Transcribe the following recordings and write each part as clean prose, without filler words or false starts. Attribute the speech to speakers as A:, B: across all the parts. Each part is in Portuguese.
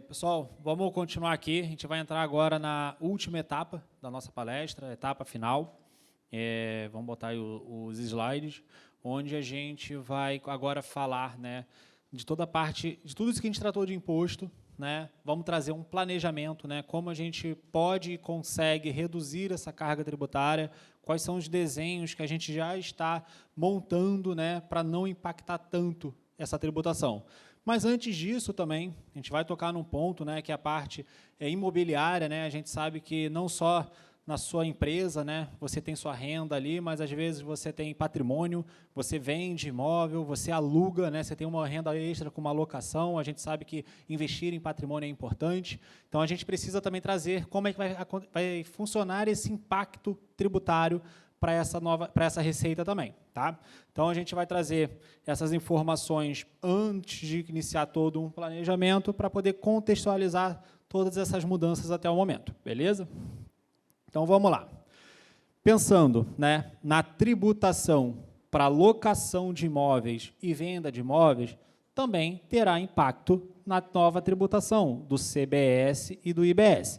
A: Pessoal, vamos continuar aqui. A gente vai entrar agora na última etapa da nossa palestra, etapa final. Vamos botar aí os slides, onde a gente vai agora falar, né, de toda a parte, de tudo isso que a gente tratou de imposto, né? Vamos trazer um planejamento, né, como a gente pode e consegue reduzir essa carga tributária, quais são os desenhos que a gente já está montando, né, para não impactar tanto essa tributação. Mas antes disso também, a gente vai tocar num ponto, né, que é a parte imobiliária, né? A gente sabe que não só na sua empresa, né, você tem sua renda ali, mas às vezes você tem patrimônio, você vende imóvel, você aluga, né, você tem uma renda extra com uma locação, a gente sabe que investir em patrimônio é importante, então a gente precisa também trazer como é que vai funcionar esse impacto tributário para essa receita também, tá? Então a gente vai trazer essas informações antes de iniciar todo um planejamento para poder contextualizar todas essas mudanças até o momento, beleza? Então vamos lá. Pensando, né, na tributação para locação de imóveis e venda de imóveis, também terá impacto na nova tributação do CBS e do IBS,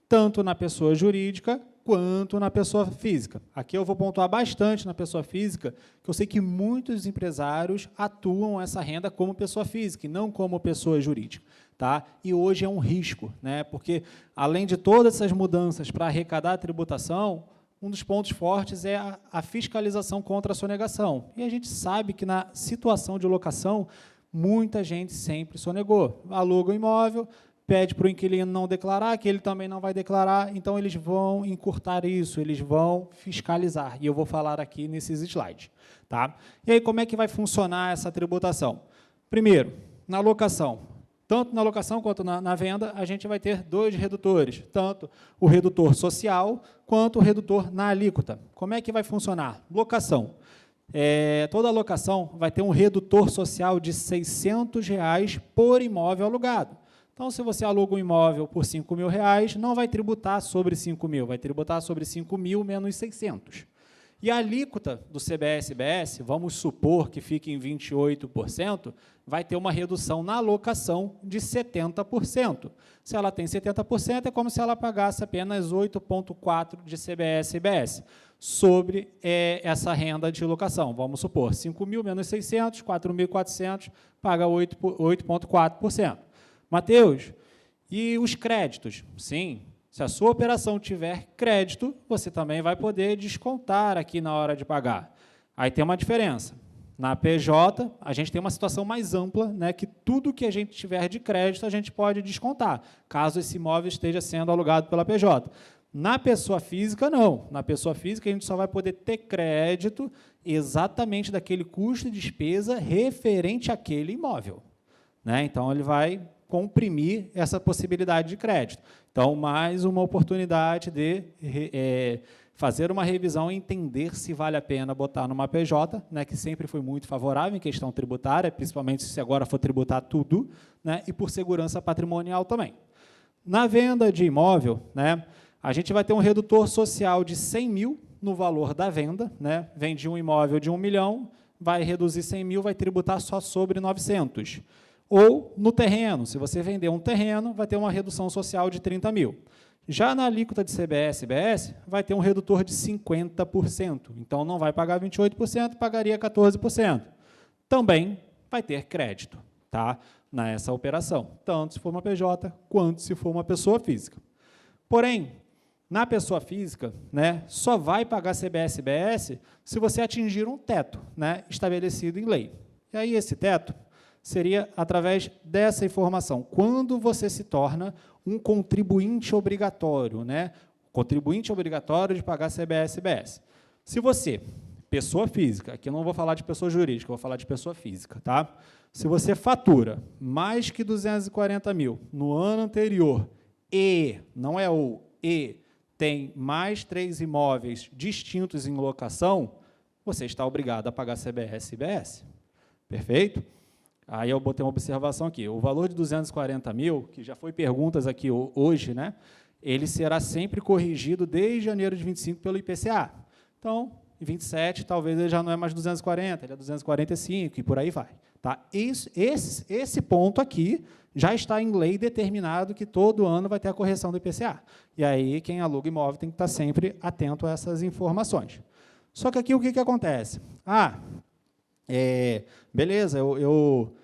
A: tanto na pessoa jurídica quanto na pessoa física. Aqui eu vou pontuar bastante na pessoa física, que eu sei que muitos empresários atuam essa renda como pessoa física e não como pessoa jurídica, tá? E hoje é um risco, né? Porque, além de todas essas mudanças para arrecadar a tributação, um dos pontos fortes é a fiscalização contra a sonegação. E a gente sabe que, na situação de locação, muita gente sempre sonegou. Aluga o imóvel, pede para o inquilino não declarar, que ele também não vai declarar, então eles vão encurtar isso, eles vão fiscalizar, e eu vou falar aqui nesses slides. Tá? E aí, como é que vai funcionar essa tributação? Primeiro, na locação. Tanto na locação quanto na venda, a gente vai ter dois redutores, tanto o redutor social quanto o redutor na alíquota. Como é que vai funcionar? Locação. Toda locação vai ter um redutor social de R$ 600 por imóvel alugado. Então, se você aluga um imóvel por R$ 5.000, não vai tributar sobre 5.000, vai tributar sobre 5.000 menos 600. E a alíquota do CBS-IBS, vamos supor que fique em 28%, vai ter uma redução na locação de 70%. Se ela tem 70%, é como se ela pagasse apenas 8,4% de CBS-IBS sobre essa renda de locação. Vamos supor, 5.000 menos 600, 4.400, paga 8,4%. Mateus, e os créditos? Sim, se a sua operação tiver crédito, você também vai poder descontar aqui na hora de pagar. Aí tem uma diferença. Na PJ, a gente tem uma situação mais ampla, né, que tudo que a gente tiver de crédito, a gente pode descontar, caso esse imóvel esteja sendo alugado pela PJ. Na pessoa física, não. Na pessoa física, a gente só vai poder ter crédito exatamente daquele custo de despesa referente àquele imóvel, né? Então, ele vai comprimir essa possibilidade de crédito. Então, mais uma oportunidade de fazer uma revisão e entender se vale a pena botar numa PJ, né, que sempre foi muito favorável em questão tributária, principalmente se agora for tributar tudo, né, e por segurança patrimonial também. Na venda de imóvel, né, a gente vai ter um redutor social de 100 mil no valor da venda, né, vende um imóvel de 1 milhão, vai reduzir 100 mil, vai tributar só sobre 900. Ou no terreno, se você vender um terreno, vai ter uma redução social de 30 mil. Já na alíquota de CBS-IBS, vai ter um redutor de 50%. Então, não vai pagar 28%, pagaria 14%. Também vai ter crédito, tá, nessa operação, tanto se for uma PJ, quanto se for uma pessoa física. Porém, na pessoa física, né, só vai pagar CBS-IBS se você atingir um teto, né, estabelecido em lei. E aí, esse teto seria através dessa informação. Quando você se torna um contribuinte obrigatório, né? Contribuinte obrigatório de pagar CBS-IBS. Se você, pessoa física, aqui eu não vou falar de pessoa jurídica, eu vou falar de pessoa física, tá? Se você fatura mais que 240 mil no ano anterior e, não é tem mais 3 imóveis distintos em locação, você está obrigado a pagar CBS-IBS. Perfeito? Aí eu botei uma observação aqui. O valor de 240 mil, que já foi perguntas aqui hoje, né, ele será sempre corrigido desde janeiro de 25 pelo IPCA. Então, em 27, talvez ele já não é mais 240, ele é 245 e por aí vai. Tá? Esse ponto aqui
B: já está em lei determinado que todo ano vai ter a correção do IPCA. E aí, quem aluga imóvel tem que estar sempre atento a essas informações. Só que aqui o que acontece? Beleza, eu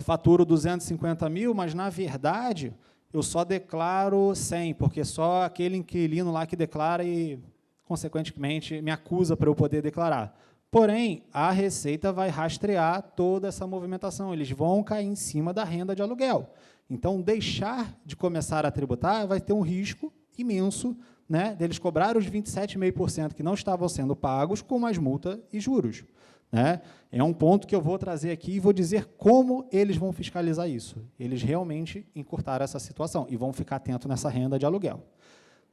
B: faturo 250 mil, mas, na verdade, eu só declaro 100, porque só aquele inquilino lá que declara e, consequentemente, me acusa para eu poder declarar. Porém, a Receita vai rastrear toda essa movimentação, eles vão cair em cima da renda de aluguel. Então, deixar de começar a tributar vai ter um risco imenso, né, deles cobrar os 27,5% que não estavam sendo pagos com mais multa e juros. Né? É um ponto que eu vou trazer aqui e vou dizer como eles vão fiscalizar isso. Eles realmente encurtaram essa situação e vão ficar atentos nessa renda de aluguel.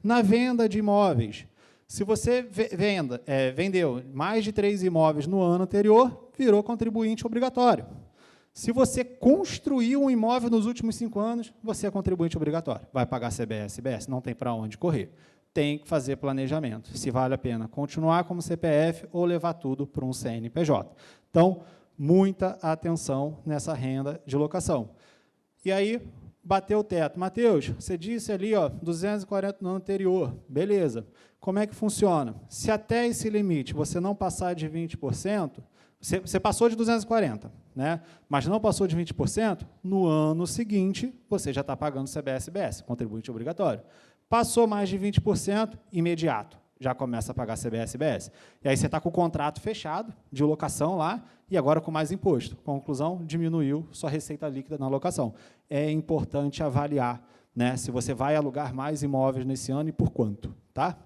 B: Na venda de imóveis, se você vendeu mais de 3 imóveis no ano anterior, virou contribuinte obrigatório. Se você construiu um imóvel nos últimos 5 anos, você é contribuinte obrigatório. Vai pagar CBS, IBS, não tem para onde correr. Tem que fazer planejamento, se vale a pena continuar como CPF ou levar tudo para um CNPJ. Então, muita atenção nessa renda de locação. E aí, bateu o teto. Mateus, você disse ali, 240 no ano anterior. Beleza. Como é que funciona? Se até esse limite você não passar de 20%, você passou de 240, né? Mas não passou de 20%, no ano seguinte, você já está pagando CBS-IBS, contribuinte obrigatório. Passou mais de 20%, imediato, já começa a pagar CBS-IBS. E aí você está com o contrato fechado, de locação lá, e agora com mais imposto. Conclusão, diminuiu sua receita líquida na locação. É importante avaliar, né, se você vai alugar mais imóveis nesse ano e por quanto. Tá?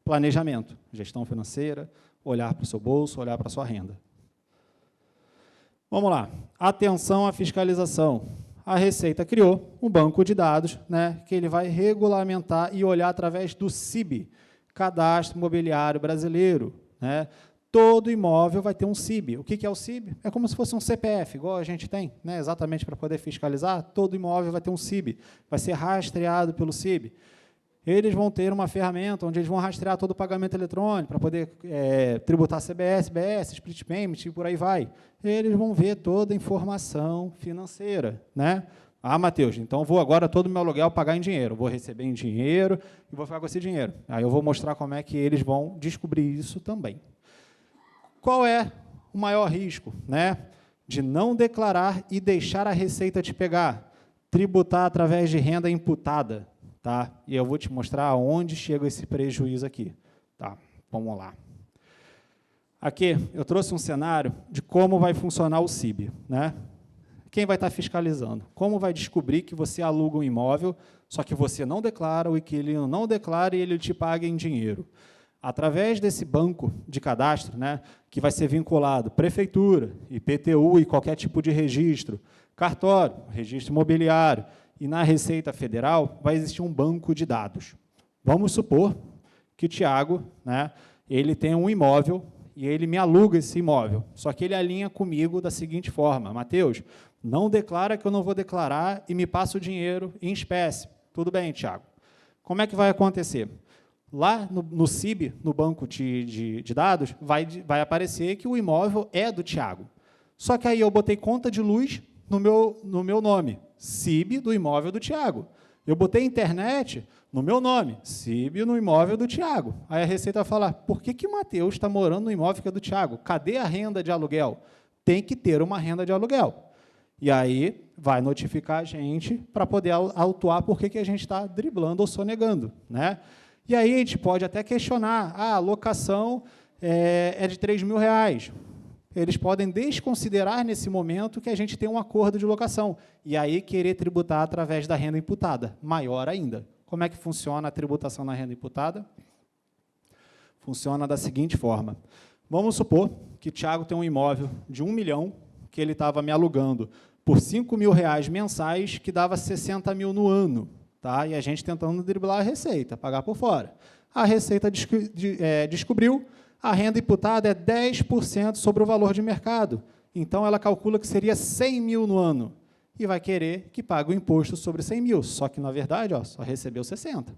B: Planejamento, gestão financeira, olhar para o seu bolso, olhar para a sua renda. Vamos lá. Atenção à fiscalização. A Receita criou um banco de dados, né, que ele vai regulamentar e olhar através do CIB, Cadastro Imobiliário Brasileiro. Né? Todo imóvel vai ter um CIB. O que é o CIB? É como se fosse um CPF, igual a gente tem, né, exatamente para poder fiscalizar. Todo imóvel vai ter um CIB, vai ser rastreado pelo CIB. Eles vão ter uma ferramenta onde eles vão rastrear todo o pagamento eletrônico para poder tributar CBS, BS, split payment e por aí vai. Eles vão ver toda a informação financeira. Né? Mateus, então vou agora todo o meu aluguel pagar em dinheiro. Vou receber em dinheiro e vou ficar com esse dinheiro. Aí eu vou mostrar como é que eles vão descobrir isso também. Qual é o maior risco? Né? De não declarar e deixar a Receita te pegar. Tributar através de renda imputada. Tá? E eu vou te mostrar aonde chega esse prejuízo aqui. Tá? Vamos lá. Aqui, eu trouxe um cenário de como vai funcionar o CIB. Né? Quem vai estar fiscalizando? Como vai descobrir que você aluga um imóvel, só que você não declara, o inquilino não declara e ele te paga em dinheiro? Através desse banco de cadastro, né, que vai ser vinculado prefeitura, IPTU e qualquer tipo de registro, cartório, registro imobiliário, e na Receita Federal vai existir um banco de dados. Vamos supor que o Tiago, né, ele tem um imóvel e ele me aluga esse imóvel, só que ele alinha comigo da seguinte forma: Mateus, não declara que eu não vou declarar e me passa o dinheiro em espécie. Tudo bem, Tiago. Como é que vai acontecer? Lá no CIB, no banco de dados, vai aparecer que o imóvel é do Tiago. Só que aí eu botei conta de luz no meu nome, CIB do imóvel do Tiago. Eu botei internet no meu nome, CIB no imóvel do Tiago. Aí a Receita vai falar, por que o Mateus está morando no imóvel que é do Tiago? Cadê a renda de aluguel? Tem que ter uma renda de aluguel. E aí vai notificar a gente para poder autuar por que a gente está driblando ou sonegando. Né? E aí a gente pode até questionar, a locação é de R$3.000. Eles podem desconsiderar nesse momento que a gente tem um acordo de locação e aí querer tributar através da renda imputada, maior ainda. Como é que funciona a tributação na renda imputada? Funciona da seguinte forma. Vamos supor que o Tiago tem um imóvel de 1 milhão que ele estava me alugando por R$5.000 mensais, que dava 60 mil no ano. Tá? E a gente tentando driblar a Receita, pagar por fora. A Receita descobriu. A renda imputada é 10% sobre o valor de mercado. Então, ela calcula que seria 100 mil no ano. E vai querer que pague o imposto sobre 100 mil. Só que, na verdade, só recebeu 60.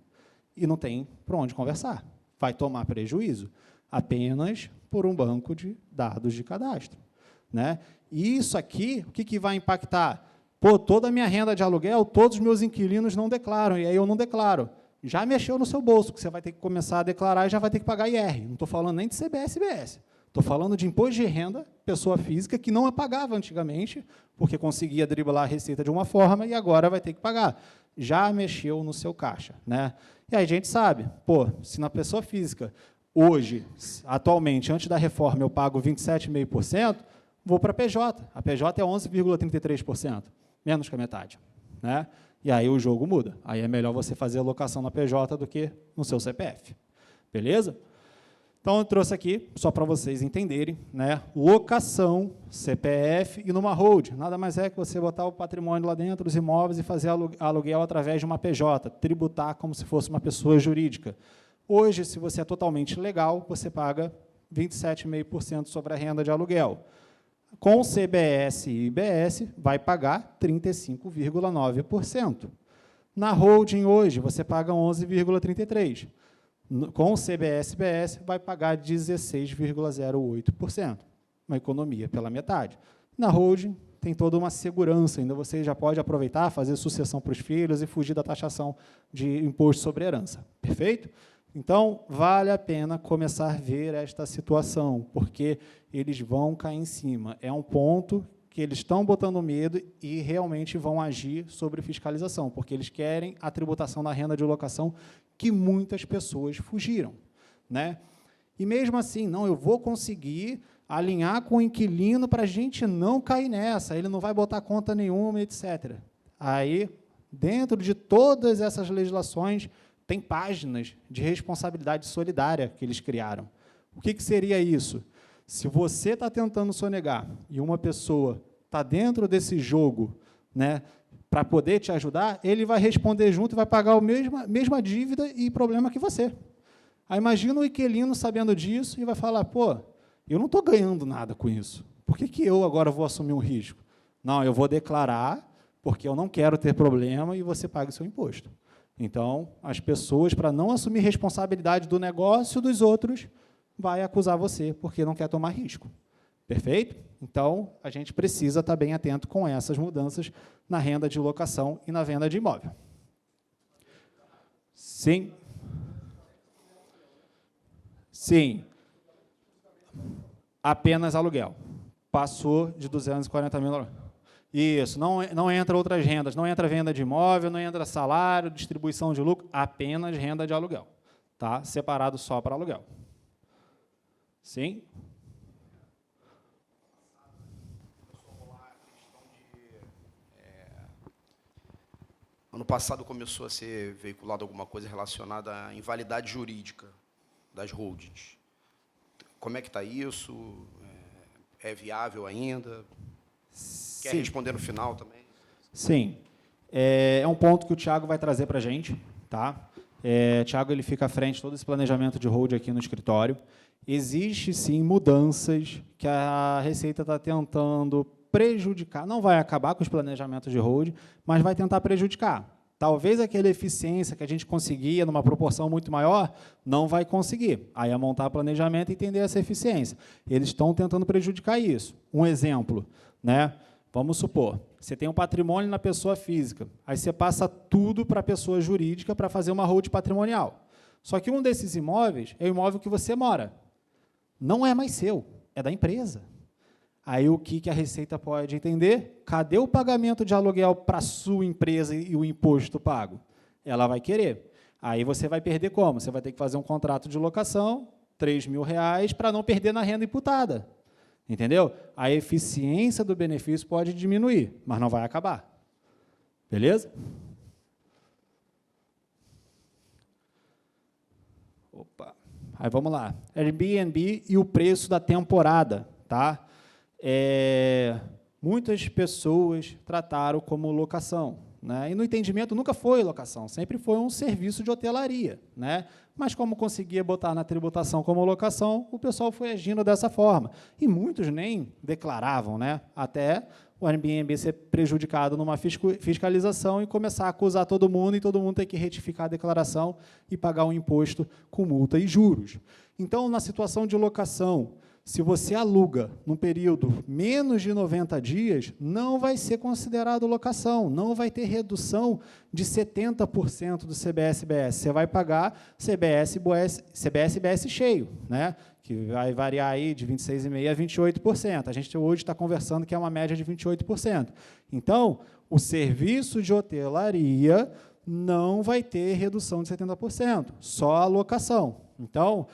B: E não tem para onde conversar. Vai tomar prejuízo apenas por um banco de dados de cadastro. Né? E isso aqui, o que vai impactar? Pô, toda a minha renda de aluguel, todos os meus inquilinos não declaram, e aí eu não declaro. Já mexeu no seu bolso, que você vai ter que começar a declarar e já vai ter que pagar IR. Não estou falando nem de CBS e IBS. Estou falando de imposto de renda, pessoa física, que não pagava antigamente, porque conseguia driblar a receita de uma forma e agora vai ter que pagar. Já mexeu no seu caixa, né? E aí a gente sabe, pô, se na pessoa física, hoje, atualmente, antes da reforma, eu pago 27,5%, vou para a PJ. A PJ é 11,33%, menos que a metade, né? E aí o jogo muda. Aí é melhor você fazer a locação na PJ do que no seu CPF. Beleza? Então, eu trouxe aqui, só para vocês entenderem, né? Locação, CPF e numa hold. Nada mais é que você botar o patrimônio lá dentro, os imóveis, e fazer aluguel através de uma PJ, tributar como se fosse uma pessoa jurídica. Hoje, se você é totalmente legal, você paga 27,5% sobre a renda de aluguel. Com CBS e IBS, vai pagar 35,9%. Na holding, hoje, você paga 11,33%. Com o CBS e IBS, vai pagar 16,08%. Uma economia pela metade. Na holding, tem toda uma segurança, ainda você já pode aproveitar, fazer sucessão para os filhos e fugir da taxação de imposto sobre herança. Perfeito? Então, vale a pena começar a ver esta situação, porque eles vão cair em cima. É um ponto que eles estão botando medo e realmente vão agir sobre fiscalização, porque eles querem a tributação da renda de locação que muitas pessoas fugiram, né? E mesmo assim, não, eu vou conseguir alinhar com o inquilino para a gente não cair nessa, ele não vai botar conta nenhuma, etc. Aí, dentro de todas essas legislações, tem páginas de responsabilidade solidária que eles criaram. O que seria isso? Se você está tentando sonegar e uma pessoa está dentro desse jogo, né, para poder te ajudar, ele vai responder junto e vai pagar a mesma dívida e problema que você. Aí imagina o inquilino sabendo disso e vai falar, pô, eu não estou ganhando nada com isso. Por que eu agora vou assumir um risco? Não, eu vou declarar, porque eu não quero ter problema e você paga o seu imposto. Então, as pessoas, para não assumir responsabilidade do negócio dos outros, vai acusar você, porque não quer tomar risco. Perfeito? Então, a gente precisa estar bem atento com essas mudanças na renda de locação e na venda de imóvel. Sim. Sim. Apenas aluguel. Passou de 240 mil. Isso, não entra outras rendas, não entra venda de imóvel, não entra salário, distribuição de lucro, apenas renda de aluguel. Tá? Separado só para aluguel. Sim?
C: Ano passado começou a ser veiculado alguma coisa relacionada à invalidade jurídica das holdings. Como é que está isso? É viável ainda? Quer
B: Sim.
C: responder no final também?
B: Sim. É um ponto que o Thiago vai trazer para a gente. Tá? O Thiago ele fica à frente de todo esse planejamento de hold aqui no escritório. Existe, sim, mudanças que a Receita está tentando prejudicar. Não vai acabar com os planejamentos de hold, mas vai tentar prejudicar. Talvez aquela eficiência que a gente conseguia numa proporção muito maior, não vai conseguir. Aí é montar planejamento e entender essa eficiência. Eles estão tentando prejudicar isso. Um exemplo, né? Vamos supor, você tem um patrimônio na pessoa física, aí você passa tudo para a pessoa jurídica para fazer uma hold patrimonial. Só que um desses imóveis é o imóvel que você mora. Não é mais seu, é da empresa. Aí o que a Receita pode entender? Cadê o pagamento de aluguel para a sua empresa e o imposto pago? Ela vai querer. Aí você vai perder como? Você vai ter que fazer um contrato de locação, R$3.000, para não perder na renda imputada. Entendeu? A eficiência do benefício pode diminuir, mas não vai acabar. Beleza? Opa. Aí vamos lá. Airbnb e o preço da temporada. Tá? Muitas pessoas trataram como locação, né? E no entendimento nunca foi locação, sempre foi um serviço de hotelaria, né? Mas como conseguia botar na tributação como locação, o pessoal foi agindo dessa forma. E muitos nem declaravam, né? Até o Airbnb ser prejudicado numa fiscalização e começar a acusar todo mundo e todo mundo ter que retificar a declaração e pagar um imposto com multa e juros. Então, na situação de locação, Se você aluga num período menos de 90 dias, não vai ser considerado locação, não vai ter redução de 70% do CBS-BS. Você vai pagar CBS-BS cheio, né? Que vai variar aí de 26,5% a 28%. A gente hoje está conversando que é uma média de 28%. Então, o serviço de hotelaria não vai ter redução de 70%, só a locação. Então,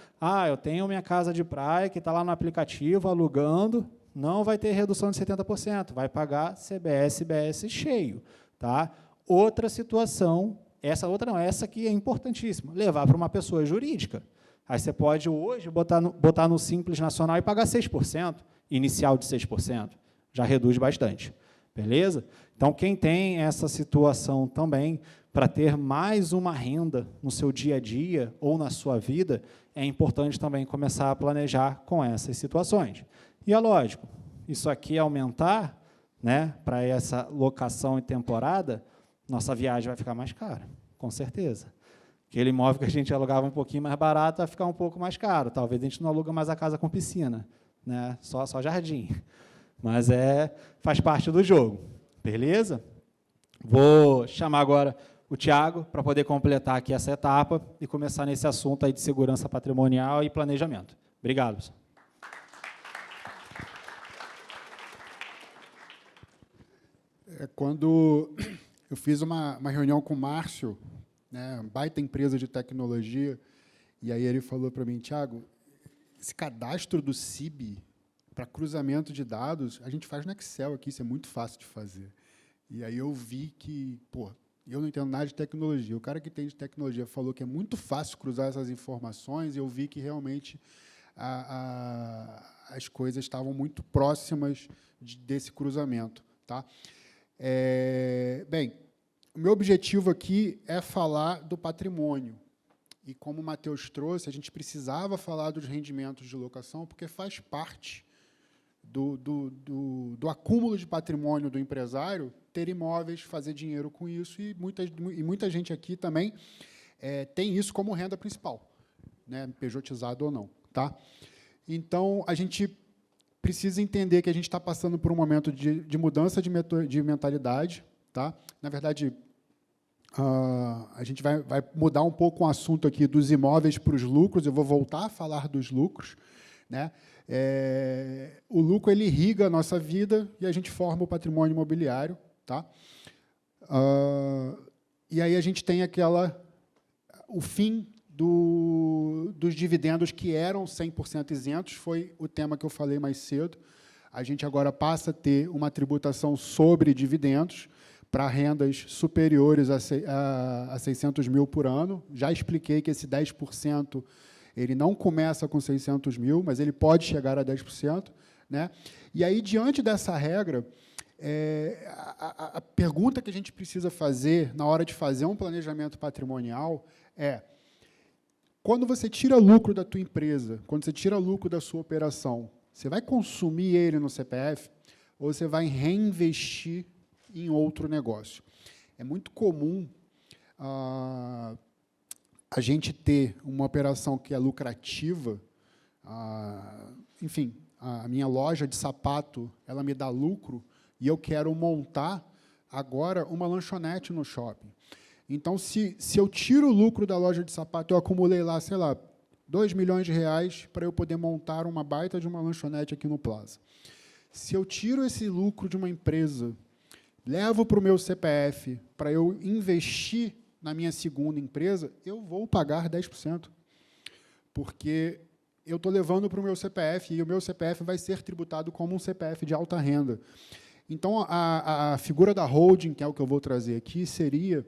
B: eu tenho minha casa de praia que está lá no aplicativo alugando, não vai ter redução de 70%, vai pagar CBS-BS cheio. Tá? Outra situação, essa aqui é importantíssima, levar para uma pessoa jurídica. Aí você pode hoje botar no Simples Nacional e pagar 6%, inicial de 6%, já reduz bastante. Beleza? Então, quem tem essa situação também, para ter mais uma renda no seu dia a dia ou na sua vida, é importante também começar a planejar com essas situações. E é lógico, isso aqui aumentar, né, para essa locação e temporada, nossa viagem vai ficar mais cara, com certeza. Aquele imóvel que a gente alugava um pouquinho mais barato vai ficar um pouco mais caro. Talvez a gente não aluga mais a casa com piscina, né, só jardim. Mas faz parte do jogo, beleza? Vou chamar agora o Tiago para poder completar aqui essa etapa e começar nesse assunto aí de segurança patrimonial e planejamento. Obrigado, pessoal.
D: Quando eu fiz uma reunião com o Márcio, né, baita empresa de tecnologia, e aí ele falou para mim, Tiago, esse cadastro do CIB para cruzamento de dados, a gente faz no Excel aqui, isso é muito fácil de fazer. E aí eu vi que, eu não entendo nada de tecnologia. O cara que tem de tecnologia falou que é muito fácil cruzar essas informações, e eu vi que realmente as coisas estavam muito próximas desse cruzamento. Tá? Bem, o meu objetivo aqui é falar do patrimônio. E, como o Matheus trouxe, a gente precisava falar dos rendimentos de locação, porque faz parte do acúmulo de patrimônio do empresário ter imóveis, fazer dinheiro com isso, e muita gente aqui também tem isso como renda principal, né, pejotizado ou não. Tá? Então, a gente precisa entender que a gente está passando por um momento de mudança de mentalidade. Tá? Na verdade, a gente vai mudar um pouco o assunto aqui dos imóveis para os lucros, eu vou voltar a falar dos lucros. Né? O lucro ele irriga a nossa vida e a gente forma o patrimônio imobiliário. Tá? E aí a gente tem o fim dos dividendos que eram 100% isentos, foi o tema que eu falei mais cedo. A gente agora passa a ter uma tributação sobre dividendos para rendas superiores a 600 mil por ano. Já expliquei que esse 10% ele não começa com 600 mil, mas ele pode chegar a 10%. Né? E aí, diante dessa regra, a pergunta que a gente precisa fazer na hora de fazer um planejamento patrimonial é: quando você tira lucro da tua empresa, quando você tira lucro da sua operação, você vai consumir ele no CPF ou você vai reinvestir em outro negócio? É muito comum a gente ter uma operação que é lucrativa. Enfim, a minha loja de sapato, ela me dá lucro e eu quero montar agora uma lanchonete no shopping. Então, se eu tiro o lucro da loja de sapato, eu acumulei lá, sei lá, 2 milhões de reais para eu poder montar uma baita de uma lanchonete aqui no Plaza. Se eu tiro esse lucro de uma empresa, levo para o meu CPF para eu investir na minha segunda empresa, eu vou pagar 10%, porque eu estou levando para o meu CPF e o meu CPF vai ser tributado como um CPF de alta renda. Então, a figura da holding, que é o que eu vou trazer aqui, seria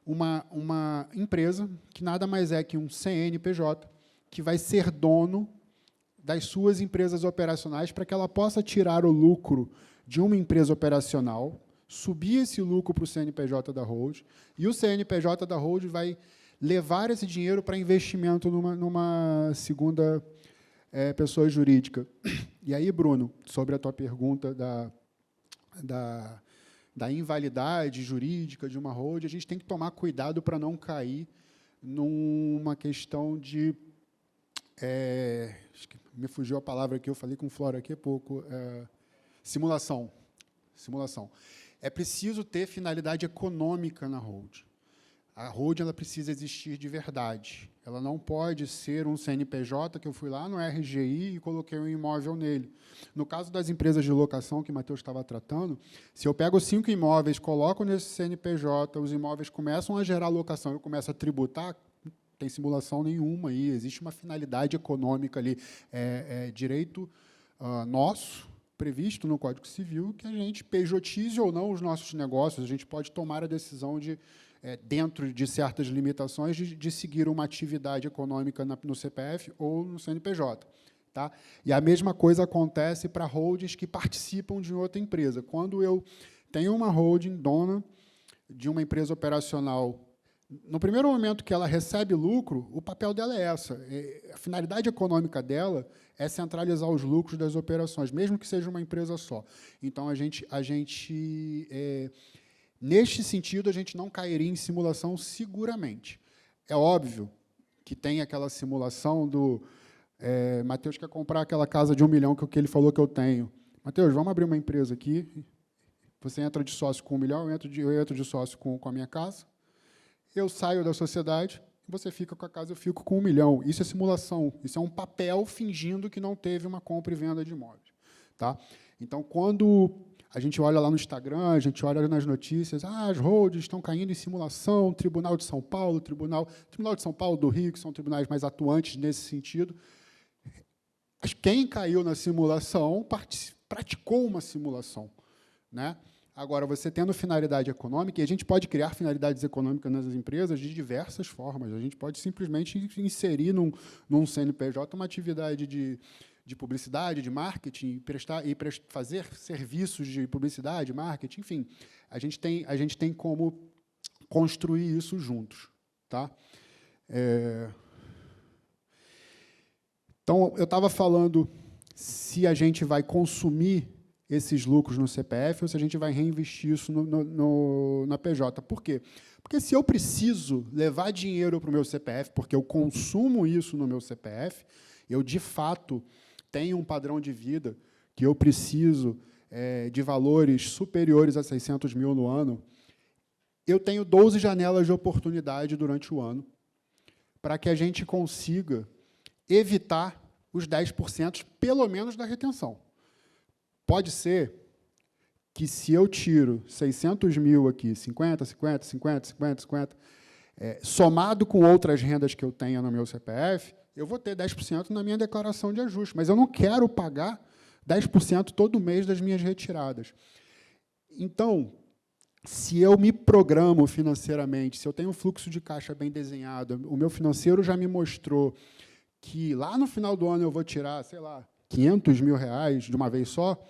D: uma empresa que nada mais é que um CNPJ, que vai ser dono das suas empresas operacionais para que ela possa tirar o lucro de uma empresa operacional, subir esse lucro para o CNPJ da holding, e o CNPJ da holding vai levar esse dinheiro para investimento numa segunda pessoa jurídica. E aí, Bruno, sobre a tua pergunta da invalidade jurídica de uma holding, a gente tem que tomar cuidado para não cair numa questão de Acho que me fugiu a palavra aqui, eu falei com o Flora aqui há pouco. Simulação. É preciso ter finalidade econômica na holding. A holding ela precisa existir de verdade. Ela não pode ser um CNPJ que eu fui lá no RGI e coloquei um imóvel nele. No caso das empresas de locação que o Matheus estava tratando, se eu pego 5 imóveis, coloco nesse CNPJ, os imóveis começam a gerar locação, eu começo a tributar, não tem simulação nenhuma aí, existe uma finalidade econômica ali, direito nosso, previsto no Código Civil, que a gente pejotize ou não os nossos negócios, a gente pode tomar a decisão de, dentro de certas limitações, de seguir uma atividade econômica no CPF ou no CNPJ. Tá? E a mesma coisa acontece para holdings que participam de outra empresa. Quando eu tenho uma holding dona de uma empresa operacional, no primeiro momento que ela recebe lucro, o papel dela é essa. A finalidade econômica dela é centralizar os lucros das operações, mesmo que seja uma empresa só. Então, neste sentido, a gente não cairia em simulação seguramente. É óbvio que tem aquela simulação do... Matheus quer comprar aquela casa de 1 milhão que ele falou que eu tenho. Matheus, vamos abrir uma empresa aqui. Você entra de sócio com 1 milhão, eu entro de sócio com a minha casa. Eu saio da sociedade, você fica com a casa, eu fico com 1 milhão. Isso é simulação, isso é um papel fingindo que não teve uma compra e venda de imóveis. Tá? Então, quando a gente olha lá no Instagram, a gente olha nas notícias, as holdings estão caindo em simulação, Tribunal de São Paulo, Tribunal de São Paulo, do Rio, que são tribunais mais atuantes nesse sentido. Quem caiu na simulação praticou uma simulação. Né? Agora, você tendo finalidade econômica, e a gente pode criar finalidades econômicas nas empresas de diversas formas. A gente pode simplesmente inserir num CNPJ uma atividade de publicidade, de marketing, fazer serviços de publicidade, marketing, enfim. A gente tem como construir isso juntos. Tá? Então, eu estava falando se a gente vai consumir esses lucros no CPF ou se a gente vai reinvestir isso na PJ. Por quê? Porque se eu preciso levar dinheiro para o meu CPF, porque eu consumo isso no meu CPF, eu, de fato, tenho um padrão de vida que eu preciso de valores superiores a 600 mil no ano, eu tenho 12 janelas de oportunidade durante o ano para que a gente consiga evitar os 10%, pelo menos, da retenção. Pode ser que, se eu tiro 600 mil aqui, 50, somado com outras rendas que eu tenha no meu CPF, eu vou ter 10% na minha declaração de ajuste, mas eu não quero pagar 10% todo mês das minhas retiradas. Então, se eu me programo financeiramente, se eu tenho um fluxo de caixa bem desenhado, o meu financeiro já me mostrou que lá no final do ano eu vou tirar, sei lá, 500 mil reais de uma vez só,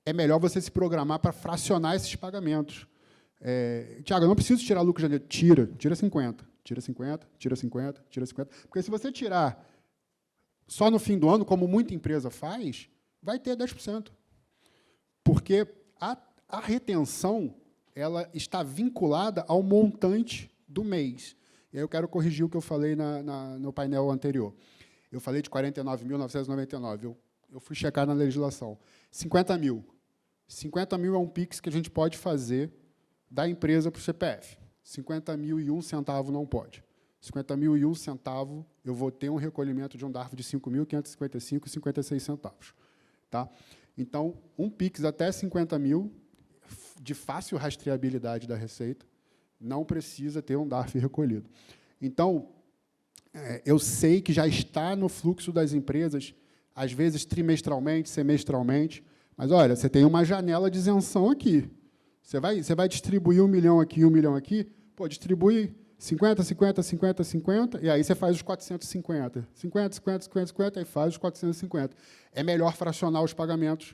D: é melhor você se programar para fracionar esses pagamentos. Tiago, eu não preciso tirar lucro de janeiro. Tira 50. Tira 50, tira 50, tira 50. Porque se você tirar só no fim do ano, como muita empresa faz, vai ter 10%. Porque a retenção ela está vinculada ao montante do mês. E aí eu quero corrigir o que eu falei no painel anterior. Eu falei de 49.999. Eu fui checar na legislação. 50 mil. 50 mil é um PIX que a gente pode fazer da empresa para o CPF. 50 mil e 1 centavo não pode. 50 mil e 1 centavo, eu vou ter um recolhimento de um DARF de 5.555,56 centavos. Tá? Então, um PIX até 50 mil, de fácil rastreabilidade da Receita, não precisa ter um DARF recolhido. Então, eu sei que já está no fluxo das empresas, às vezes trimestralmente, semestralmente, mas, olha, você tem uma janela de isenção aqui. Você vai distribuir 1 milhão aqui e 1 milhão aqui, distribui 50, 50, 50, 50, e aí você faz os 450. 50, 50, 50, 50, e faz os 450. É melhor fracionar os pagamentos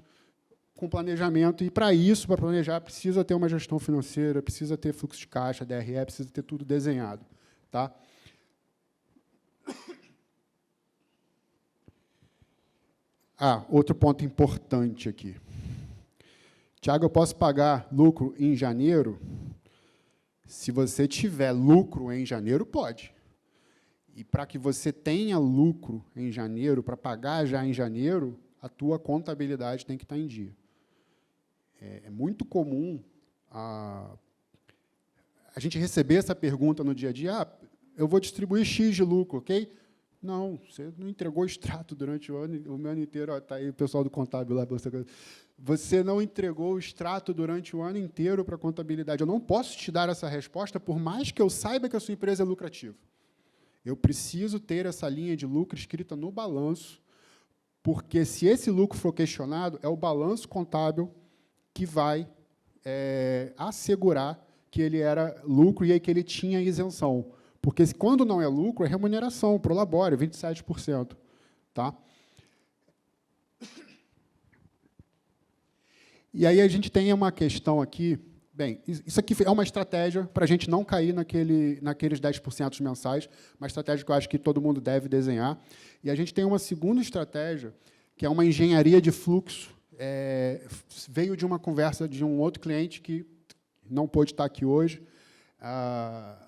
D: com planejamento, e, para isso, para planejar, precisa ter uma gestão financeira, precisa ter fluxo de caixa, DRE, precisa ter tudo desenhado. Tá? Outro ponto importante aqui. Tiago, eu posso pagar lucro em janeiro? Se você tiver lucro em janeiro, pode. E para que você tenha lucro em janeiro, para pagar já em janeiro, a tua contabilidade tem que estar em dia. É muito comum a gente receber essa pergunta no dia a dia: eu vou distribuir X de lucro, ok? Não, você não entregou o extrato durante o ano inteiro. Está aí o pessoal do contábil lá. Você não entregou o extrato durante o ano inteiro para a contabilidade. Eu não posso te dar essa resposta, por mais que eu saiba que a sua empresa é lucrativa. Eu preciso ter essa linha de lucro escrita no balanço, porque, se esse lucro for questionado, é o balanço contábil que vai assegurar que ele era lucro e aí que ele tinha isenção. Porque, quando não é lucro, é remuneração, prolabore, 27%. Tá? E aí a gente tem uma questão aqui. Bem, isso aqui é uma estratégia para a gente não cair naqueles 10% mensais, uma estratégia que eu acho que todo mundo deve desenhar. E a gente tem uma segunda estratégia, que é uma engenharia de fluxo. Veio de uma conversa de um outro cliente que não pôde estar aqui hoje,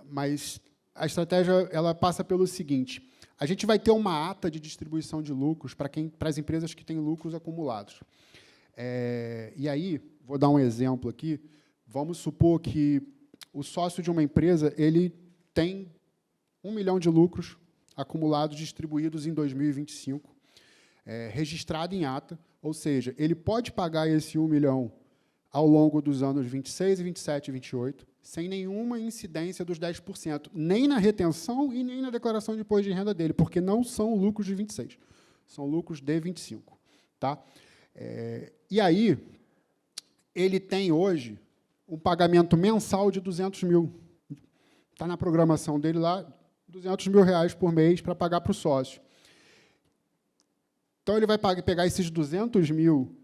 D: mas a estratégia ela passa pelo seguinte: a gente vai ter uma ata de distribuição de lucros para as empresas que têm lucros acumulados. E aí, vou dar um exemplo aqui. Vamos supor que o sócio de uma empresa ele tem 1 milhão de lucros acumulados distribuídos em 2025, registrado em ata, ou seja, ele pode pagar esse 1 milhão ao longo dos anos 26, 27 e 28, sem nenhuma incidência dos 10%, nem na retenção e nem na declaração de imposto de renda dele, porque não são lucros de 26, são lucros de 25. Tá? E aí, ele tem hoje um pagamento mensal de 200 mil. Está na programação dele lá, 200 mil reais por mês para pagar para o sócio. Então, ele vai pegar esses 200 mil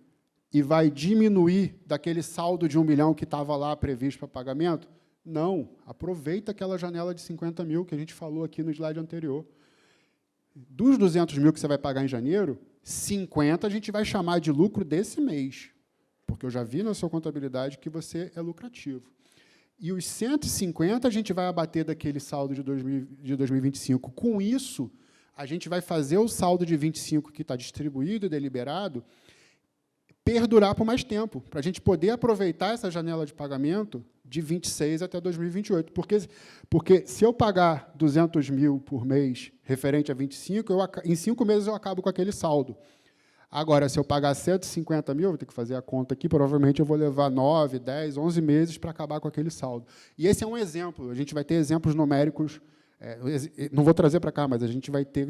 D: e vai diminuir daquele saldo de 1 milhão que estava lá previsto para pagamento? Não. Aproveita aquela janela de 50 mil que a gente falou aqui no slide anterior. Dos 200 mil que você vai pagar em janeiro, 50 a gente vai chamar de lucro desse mês, porque eu já vi na sua contabilidade que você é lucrativo. E os 150 a gente vai abater daquele saldo de 2025. Com isso, a gente vai fazer o saldo de 25 que está distribuído e deliberado perdurar por mais tempo, para a gente poder aproveitar essa janela de pagamento de 26 até 2028. Porque se eu pagar 200 mil por mês referente a 25, em 5 meses eu acabo com aquele saldo. Agora, se eu pagar 150 mil, vou ter que fazer a conta aqui, provavelmente eu vou levar 9, 10, 11 meses para acabar com aquele saldo. E esse é um exemplo. A gente vai ter exemplos numéricos, não vou trazer para cá, mas a gente vai ter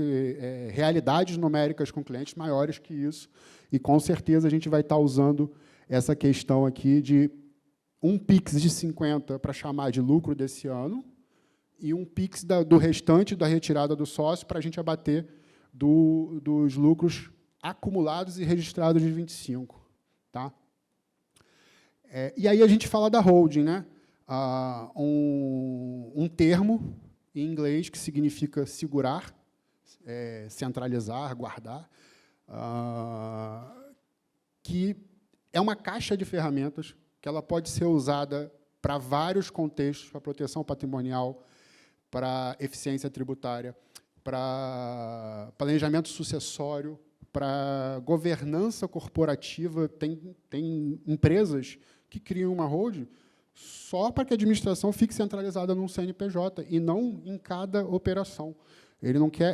D: realidades numéricas com clientes maiores que isso, e, com certeza, a gente vai estar usando essa questão aqui de um PIX de 50 para chamar de lucro desse ano e um PIX do restante da retirada do sócio para a gente abater dos lucros acumulados e registrados de 25. Tá? E aí a gente fala da holding, né? Um termo em inglês que significa segurar, centralizar, guardar, que é uma caixa de ferramentas que ela pode ser usada para vários contextos, para proteção patrimonial, para eficiência tributária, para planejamento sucessório, para governança corporativa. Tem empresas que criam uma holding só para que a administração fique centralizada num CNPJ e não em cada operação. Ele não quer,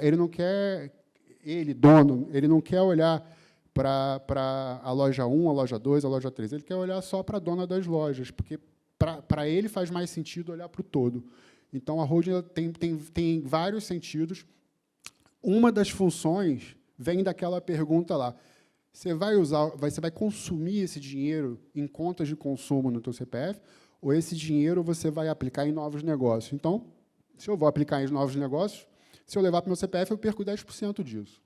D: dono, ele não quer olhar para a loja 1, a loja 2, a loja 3. Ele quer olhar só para a dona das lojas, porque para ele faz mais sentido olhar para o todo. Então, a holding tem vários sentidos. Uma das funções vem daquela pergunta lá: você vai consumir esse dinheiro em contas de consumo no teu CPF, ou esse dinheiro você vai aplicar em novos negócios? Então, se eu vou aplicar em novos negócios, se eu levar para o meu CPF, eu perco 10% disso.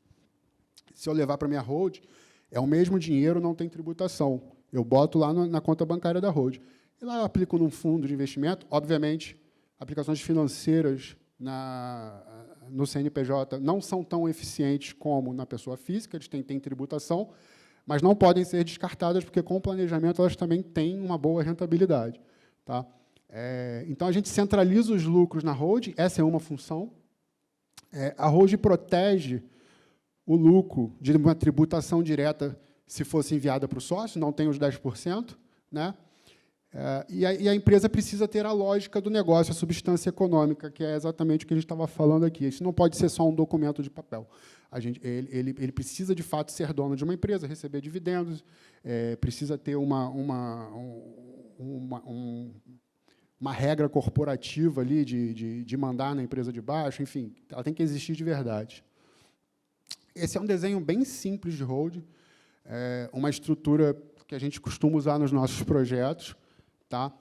D: Se eu levar para a minha holding, é o mesmo dinheiro, não tem tributação. Eu boto lá na conta bancária da holding. E lá eu aplico num fundo de investimento. Obviamente, aplicações financeiras no CNPJ não são tão eficientes como na pessoa física, eles têm tributação, mas não podem ser descartadas, porque, com o planejamento, elas também têm uma boa rentabilidade. Tá? Então, a gente centraliza os lucros na holding, essa é uma função. A holding protege o lucro de uma tributação direta se fosse enviada para o sócio, não tem os 10%, né? E a empresa precisa ter a lógica do negócio, a substância econômica, que é exatamente o que a gente estava falando aqui. Isso não pode ser só um documento de papel. Ele precisa, de fato, ser dono de uma empresa, receber dividendos, precisa ter uma regra corporativa ali de mandar na empresa de baixo, enfim, ela tem que existir de verdade. Esse é um desenho bem simples de holding, uma estrutura que a gente costuma usar nos nossos projetos, tá?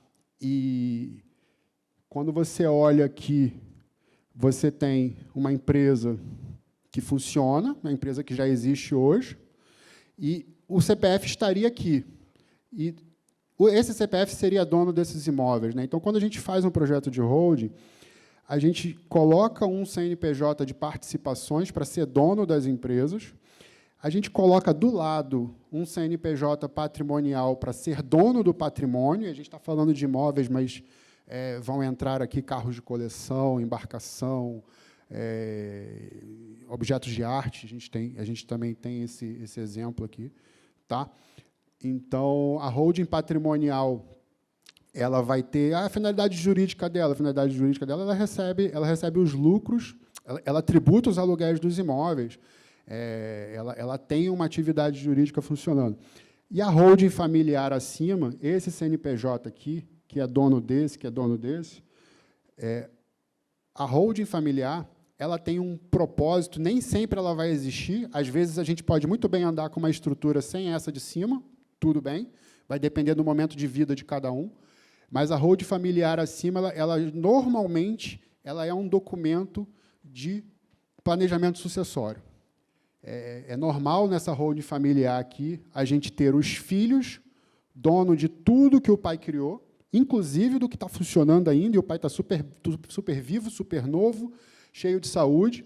D: E quando você olha aqui, você tem uma empresa que funciona, uma empresa que já existe hoje, e o CPF estaria aqui. E esse CPF seria dono desses imóveis, né? Então, quando a gente faz um projeto de holding, a gente coloca um CNPJ de participações para ser dono das empresas, a gente coloca do lado um CNPJ patrimonial para ser dono do patrimônio, a gente está falando de imóveis, mas vão entrar aqui carros de coleção, embarcação, objetos de arte, a gente também tem esse exemplo aqui. Tá? Então, a holding patrimonial, ela vai ter a finalidade jurídica dela. A finalidade jurídica dela, ela recebe os lucros, ela tributa os aluguéis dos imóveis, ela tem uma atividade jurídica funcionando. E a holding familiar acima, esse CNPJ aqui, que é dono desse, a holding familiar, ela tem um propósito, nem sempre ela vai existir, às vezes a gente pode muito bem andar com uma estrutura sem essa de cima, tudo bem, vai depender do momento de vida de cada um, mas a holding familiar acima, ela normalmente ela é um documento de planejamento sucessório. É normal nessa holding familiar aqui a gente ter os filhos dono de tudo que o pai criou, inclusive do que está funcionando ainda, e o pai está super vivo, super novo, cheio de saúde,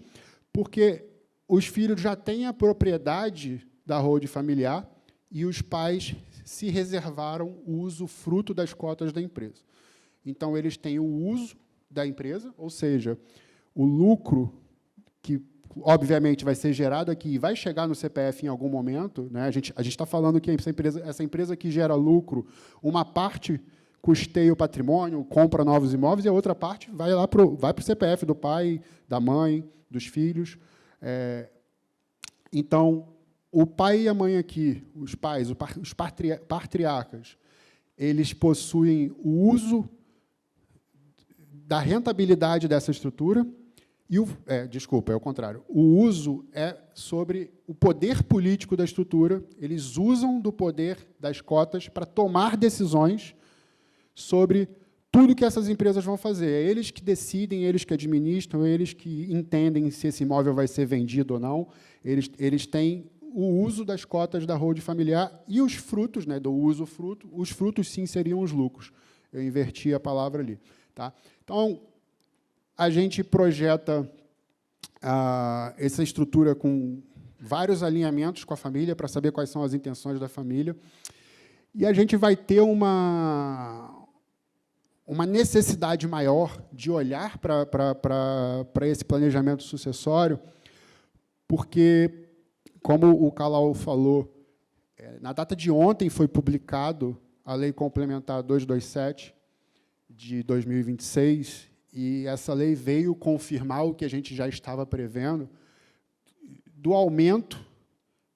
D: porque os filhos já têm a propriedade da holding familiar e os pais se reservaram o usufruto das cotas da empresa. Então, eles têm o uso da empresa, ou seja, o lucro que, obviamente, vai ser gerado aqui e vai chegar no CPF em algum momento, né? A gente está falando que essa empresa que gera lucro, uma parte custeia o patrimônio, compra novos imóveis, e a outra parte vai para o CPF do pai, da mãe, dos filhos. Então, o pai e a mãe aqui, os pais, os patriarcas, eles possuem o uso da rentabilidade dessa estrutura, e desculpa, é o contrário. O uso é sobre o poder político da estrutura, eles usam do poder das cotas para tomar decisões sobre tudo que essas empresas vão fazer. É eles que decidem, eles que administram, eles que entendem se esse imóvel vai ser vendido ou não. Eles têm o uso das cotas da holding familiar e os frutos, né, do usufruto. Os frutos, sim, seriam os lucros. Eu inverti a palavra ali. Tá? Então, a gente projeta essa estrutura com vários alinhamentos com a família para saber quais são as intenções da família. E a gente vai ter uma necessidade maior de olhar para esse planejamento sucessório, porque, como o Calau falou, na data de ontem foi publicado a Lei Complementar 227 de 2026, e essa lei veio confirmar o que a gente já estava prevendo, do aumento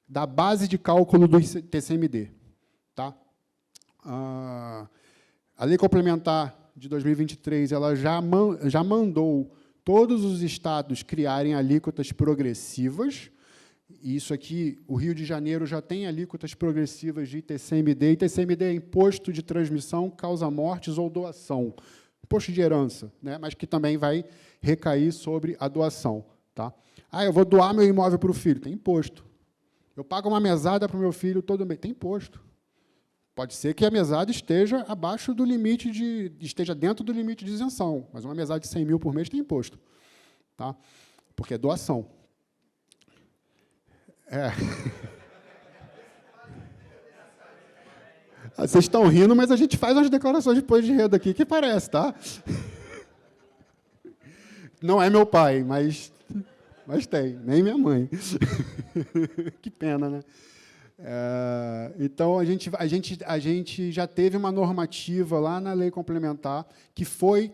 D: da base de cálculo do TCMD. Tá? A Lei Complementar de 2023 ela já mandou todos os estados criarem alíquotas progressivas. Isso aqui, o Rio de Janeiro já tem alíquotas progressivas de ITCMD. ITCMD é imposto de transmissão, causa-mortes ou doação. Imposto de herança, né? Mas que também vai recair sobre a doação. Tá? Eu vou doar meu imóvel para o filho. Tem imposto. Eu pago uma mesada para o meu filho todo mês. Tem imposto. Pode ser que a mesada esteja abaixo do limite esteja dentro do limite de isenção, mas uma mesada de 100 mil por mês tem imposto. Tá? Porque é doação. Vocês estão rindo, mas a gente faz umas declarações de imposto de renda aqui, que parece, tá? Não é meu pai, mas Mas tem, nem minha mãe. Que pena, né? Então, a gente já teve uma normativa lá na lei complementar que foi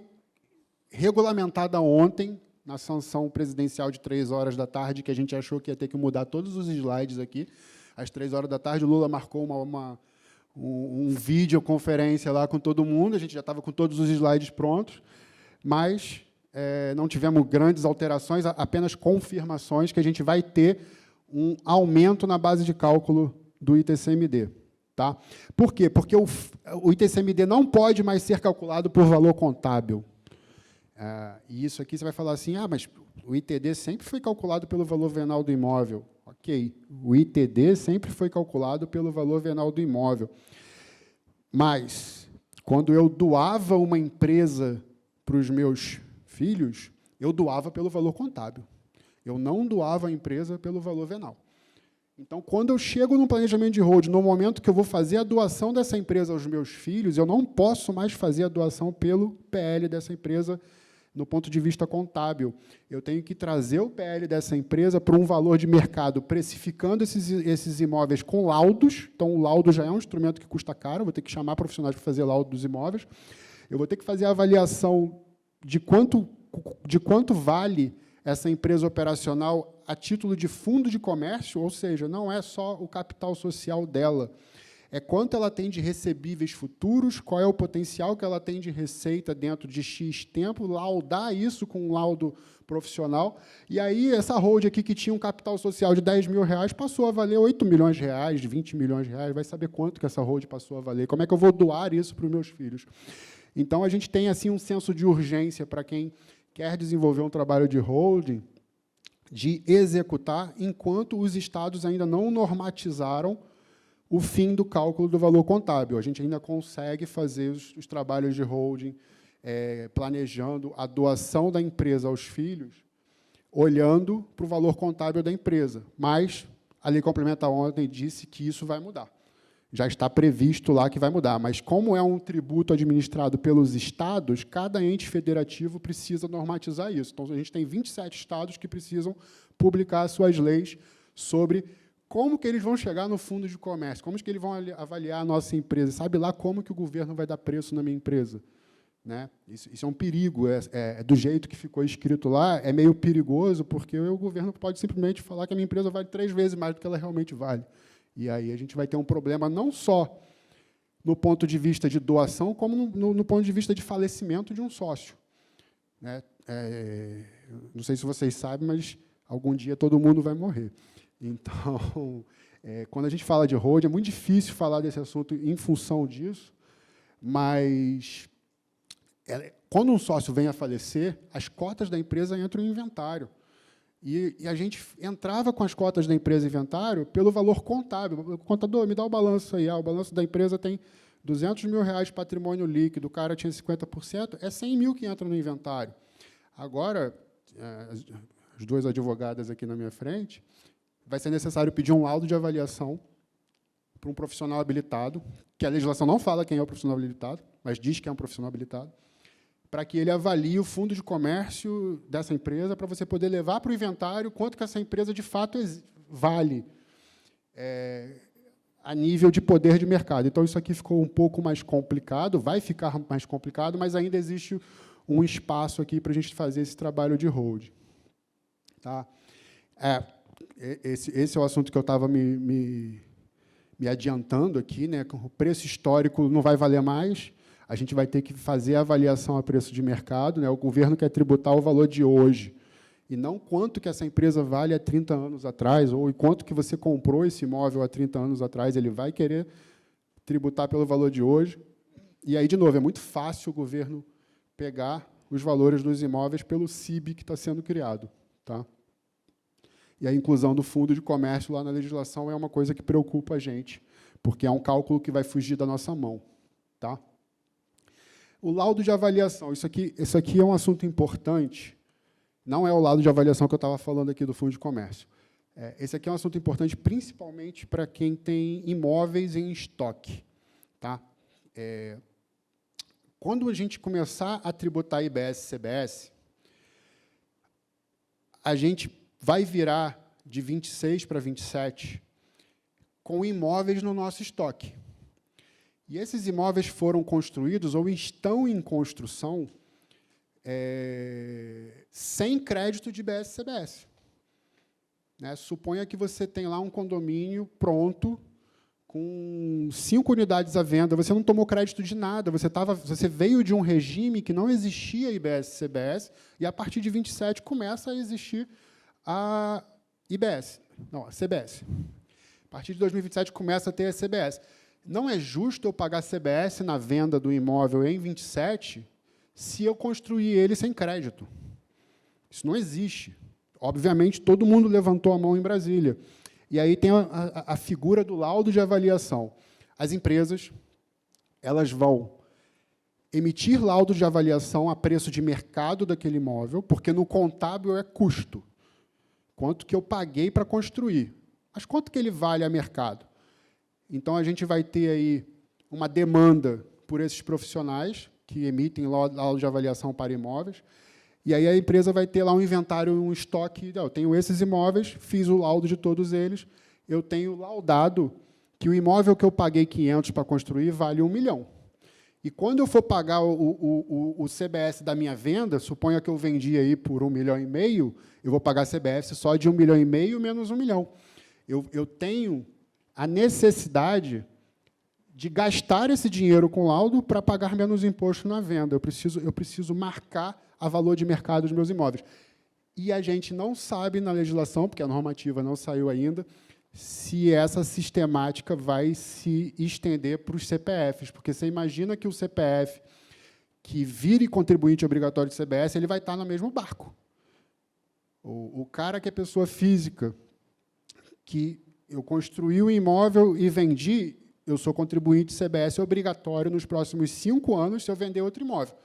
D: regulamentada ontem, na sanção presidencial de 15h, que a gente achou que ia ter que mudar todos os slides aqui. Às 15h, o Lula marcou um videoconferência lá com todo mundo, a gente já estava com todos os slides prontos, mas não tivemos grandes alterações, apenas confirmações que a gente vai ter um aumento na base de cálculo do ITCMD. Tá? Por quê? Porque o ITCMD não pode mais ser calculado por valor contábil. E isso aqui você vai falar assim, mas o ITD sempre foi calculado pelo valor venal do imóvel. Ok, o ITD sempre foi calculado pelo valor venal do imóvel. Mas, quando eu doava uma empresa para os meus filhos, eu doava pelo valor contábil. Eu não doava a empresa pelo valor venal. Então, quando eu chego no planejamento de holding, no momento que eu vou fazer a doação dessa empresa aos meus filhos, eu não posso mais fazer a doação pelo PL dessa empresa no ponto de vista contábil. Eu tenho que trazer o PL dessa empresa para um valor de mercado, precificando esses imóveis com laudos. Então, o laudo já é um instrumento que custa caro, eu vou ter que chamar profissionais para fazer laudo dos imóveis. Eu vou ter que fazer a avaliação de quanto vale essa empresa operacional a título de fundo de comércio, ou seja, não é só o capital social dela, é quanto ela tem de recebíveis futuros, qual é o potencial que ela tem de receita dentro de X tempo, laudar isso com um laudo profissional, e aí essa hold aqui que tinha um capital social de R$10.000 passou a valer R$8 milhões, R$20 milhões, vai saber quanto que essa hold passou a valer, como é que eu vou doar isso para os meus filhos. Então, a gente tem assim um senso de urgência para quem quer desenvolver um trabalho de holding, de executar, enquanto os estados ainda não normatizaram o fim do cálculo do valor contábil. A gente ainda consegue fazer os trabalhos de holding, planejando a doação da empresa aos filhos, olhando para o valor contábil da empresa. Mas a lei complementar ontem disse que isso vai mudar. Já está previsto lá que vai mudar. Mas, como é um tributo administrado pelos estados, cada ente federativo precisa normatizar isso. Então, a gente tem 27 estados que precisam publicar suas leis sobre como que eles vão chegar no fundo de comércio, como que eles vão avaliar a nossa empresa, sabe lá como que o governo vai dar preço na minha empresa. Né? Isso é um perigo, do jeito que ficou escrito lá, é meio perigoso, porque o governo pode simplesmente falar que a minha empresa vale 3 vezes mais do que ela realmente vale. E aí a gente vai ter um problema não só no ponto de vista de doação, como no ponto de vista de falecimento de um sócio. Né? Não sei se vocês sabem, mas algum dia todo mundo vai morrer. Então, quando a gente fala de holding, é muito difícil falar desse assunto em função disso, mas quando um sócio vem a falecer, as cotas da empresa entram em inventário. E a gente entrava com as cotas da empresa em inventário pelo valor contábil. Contador, me dá o balanço aí. O balanço da empresa tem R$200 mil de patrimônio líquido, o cara tinha 50%, é 100 mil que entra no inventário. Agora, as duas advogadas aqui na minha frente, vai ser necessário pedir um laudo de avaliação para um profissional habilitado, que a legislação não fala quem é o profissional habilitado, mas diz que é um profissional habilitado, para que ele avalie o fundo de comércio dessa empresa, para você poder levar para o inventário quanto que essa empresa, de fato, vale a nível de poder de mercado. Então, isso aqui ficou um pouco mais complicado, vai ficar mais complicado, mas ainda existe um espaço aqui para a gente fazer esse trabalho de holding. Tá? Esse é o assunto que eu estava me adiantando aqui. Né? O preço histórico não vai valer mais, a gente vai ter que fazer a avaliação a preço de mercado, né? O governo quer tributar o valor de hoje, e não quanto que essa empresa vale há 30 anos atrás, ou quanto que você comprou esse imóvel há 30 anos atrás, ele vai querer tributar pelo valor de hoje. E aí, de novo, é muito fácil o governo pegar os valores dos imóveis pelo CIB que está sendo criado. Tá? E a inclusão do fundo de comércio lá na legislação é uma coisa que preocupa a gente, porque é um cálculo que vai fugir da nossa mão. Tá? O laudo de avaliação, isso aqui é um assunto importante, não é o laudo de avaliação que eu estava falando aqui do fundo de comércio. Esse aqui é um assunto importante, principalmente para quem tem imóveis em estoque. Tá? Quando a gente começar a tributar IBS e CBS, a gente vai virar de 26 para 27 com imóveis no nosso estoque. E esses imóveis foram construídos ou estão em construção sem crédito de IBS-CBS. Né? Suponha que você tem lá um condomínio pronto, com 5 unidades à venda, você não tomou crédito de nada, você veio de um regime que não existia IBS-CBS, e, a partir de 27, começa a existir a CBS. A partir de 2027, começa a ter a CBS. Não é justo eu pagar CBS na venda do imóvel em 27 se eu construir ele sem crédito. Isso não existe. Obviamente, todo mundo levantou a mão em Brasília. E aí tem a figura do laudo de avaliação. As empresas, elas vão emitir laudo de avaliação a preço de mercado daquele imóvel, porque no contábil é custo. Quanto que eu paguei para construir. Mas quanto que ele vale a mercado? Então, a gente vai ter aí uma demanda por esses profissionais que emitem laudo de avaliação para imóveis, e aí a empresa vai ter lá um inventário, um estoque. Eu tenho esses imóveis, fiz o laudo de todos eles, eu tenho laudado que o imóvel que eu paguei 500 para construir vale 1 milhão. E quando eu for pagar o CBS da minha venda, suponha que eu vendi aí por 1,5 milhão, eu vou pagar CBS só de 1,5 milhão menos 1 milhão. Eu tenho a necessidade de gastar esse dinheiro com laudo para pagar menos imposto na venda. Eu preciso marcar a valor de mercado dos meus imóveis. E a gente não sabe na legislação, porque a normativa não saiu ainda, se essa sistemática vai se estender para os CPFs, porque você imagina que o CPF que vire contribuinte obrigatório de CBS, ele vai estar no mesmo barco. O cara que é pessoa física, que eu construí um imóvel e vendi, eu sou contribuinte de CBS obrigatório nos próximos 5 anos se eu vender outro imóvel.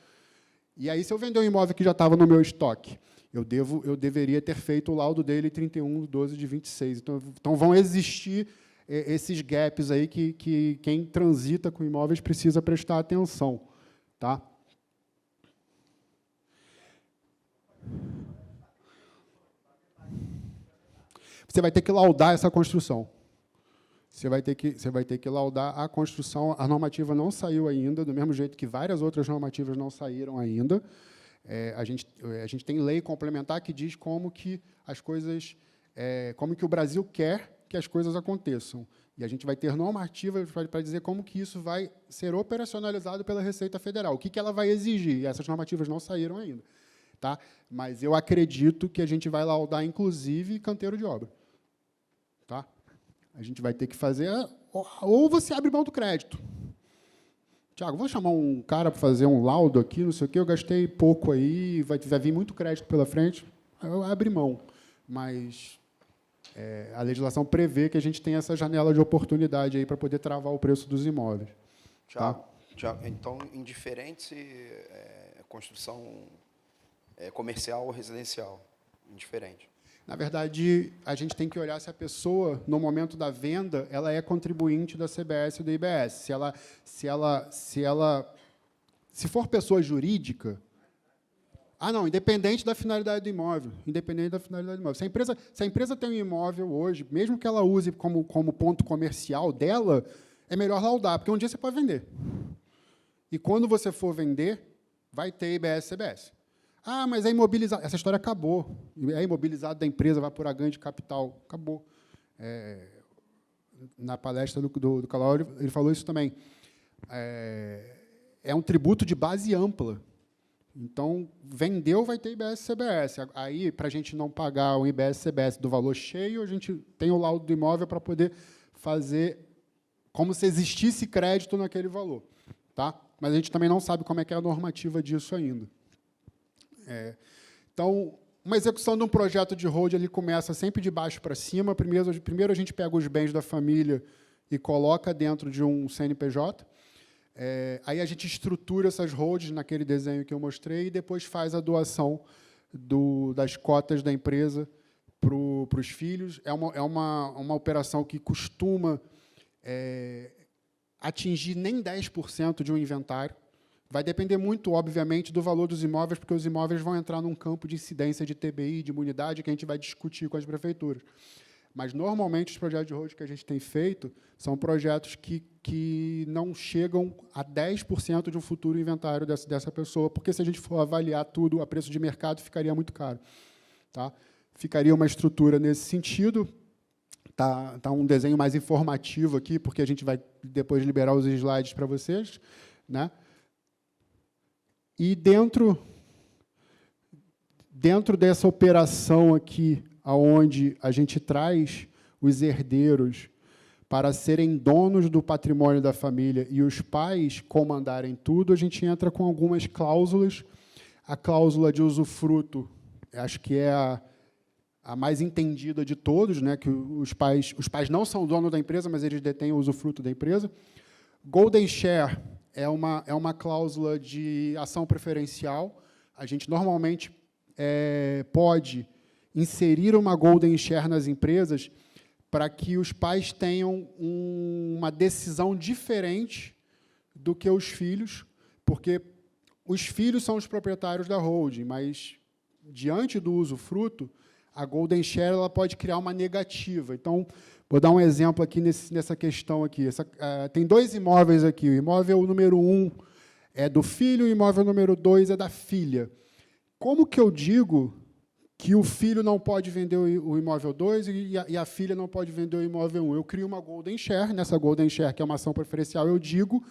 D: E aí, se eu vender um imóvel que já estava no meu estoque, eu deveria ter feito o laudo dele 31/12/26. Então vão existir esses gaps aí que quem transita com imóveis precisa prestar atenção. Tá? Você vai ter que laudar essa construção. Você vai ter que laudar a construção. A normativa não saiu ainda, do mesmo jeito que várias outras normativas não saíram ainda. A gente tem lei complementar que diz como que as coisas, como que o Brasil quer que as coisas aconteçam. E a gente vai ter normativas para dizer como que isso vai ser operacionalizado pela Receita Federal, o que ela vai exigir. E essas normativas não saíram ainda. Tá? Mas eu acredito que a gente vai laudar, inclusive, canteiro de obra. Tá? A gente vai ter que fazer... Ou você abre mão do crédito. Tiago, vou chamar um cara para fazer um laudo aqui, não sei o quê, eu gastei pouco aí, vai vir muito crédito pela frente, eu abro mão. Mas a legislação prevê que a gente tem essa janela de oportunidade aí para poder travar o preço dos imóveis.
C: Tiago, então, indiferente se construção comercial ou residencial, indiferente.
D: Na verdade, a gente tem que olhar se a pessoa, no momento da venda, ela é contribuinte da CBS e do IBS. Se for pessoa jurídica, independente da finalidade do imóvel. Independente da finalidade do imóvel. Se a empresa tem um imóvel hoje, mesmo que ela use como ponto comercial dela, é melhor laudar, porque um dia você pode vender. E quando você for vender, vai ter IBS e CBS. Mas é imobilizado. Essa história acabou. É imobilizado da empresa, vai por a ganho de capital. Acabou. Na palestra do Calau, ele falou isso também. É um tributo de base ampla. Então, vendeu, vai ter IBS e CBS. Aí, para a gente não pagar o IBS e CBS do valor cheio, a gente tem o laudo do imóvel para poder fazer como se existisse crédito naquele valor. Tá? Mas a gente também não sabe como é que é a normativa disso ainda. Então, uma execução de um projeto de hold ele começa sempre de baixo para cima. Primeiro a gente pega os bens da família e coloca dentro de um CNPJ. Aí a gente estrutura essas holds naquele desenho que eu mostrei e depois faz a doação das cotas da empresa para os filhos. É uma operação que costuma atingir nem 10% de um inventário. Vai depender muito, obviamente, do valor dos imóveis, porque os imóveis vão entrar num campo de incidência de TBI, de imunidade, que a gente vai discutir com as prefeituras. Mas, normalmente, os projetos de holding que a gente tem feito são projetos que não chegam a 10% de um futuro inventário dessa pessoa, porque, se a gente for avaliar tudo a preço de mercado, ficaria muito caro. Tá? Ficaria uma estrutura nesse sentido. Tá um desenho mais informativo aqui, porque a gente vai depois liberar os slides para vocês, né? E dentro dessa operação aqui, aonde a gente traz os herdeiros para serem donos do patrimônio da família e os pais comandarem tudo, a gente entra com algumas cláusulas. A cláusula de usufruto, acho que é a mais entendida de todos, né, que os pais não são donos da empresa, mas eles detêm o usufruto da empresa. Golden Share é uma cláusula de ação preferencial. A gente normalmente pode inserir uma Golden Share nas empresas para que os pais tenham uma decisão diferente do que os filhos, porque os filhos são os proprietários da holding, mas, diante do usufruto, a Golden Share ela pode criar uma negativa. Então, vou dar um exemplo aqui nessa questão aqui. Tem 2 imóveis aqui. O imóvel número 1 é do filho, o imóvel número 2 é da filha. Como que eu digo que o filho não pode vender o imóvel 2 e a filha não pode vender o imóvel 1? Eu crio uma Golden Share. Nessa Golden Share, que é uma ação preferencial, eu digo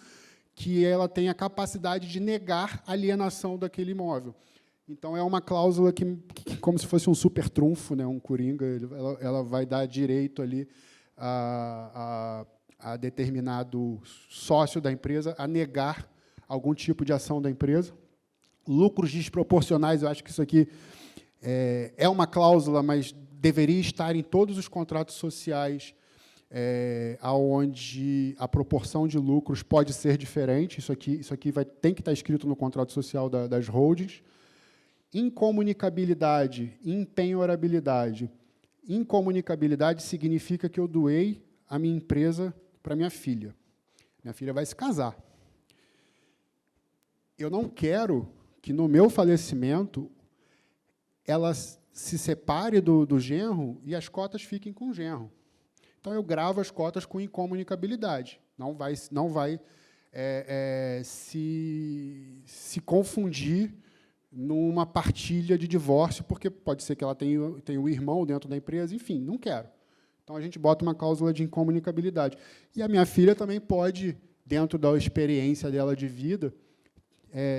D: que ela tem a capacidade de negar a alienação daquele imóvel. Então, é uma cláusula que como se fosse um super trunfo, né, um coringa, ela vai dar direito ali a determinado sócio da empresa a negar algum tipo de ação da empresa. Lucros desproporcionais, eu acho que isso aqui é uma cláusula, mas deveria estar em todos os contratos sociais onde a proporção de lucros pode ser diferente. Isso aqui tem que estar escrito no contrato social das holdings. Incomunicabilidade, empenhorabilidade. Incomunicabilidade significa que eu doei a minha empresa para minha filha. Minha filha vai se casar. Eu não quero que, no meu falecimento, ela se separe do genro e as cotas fiquem com o genro. Então, eu gravo as cotas com incomunicabilidade. Não vai se confundir numa partilha de divórcio, porque pode ser que ela tenha um irmão dentro da empresa, enfim, não quero. Então, a gente bota uma cláusula de incomunicabilidade. E a minha filha também pode, dentro da experiência dela de vida,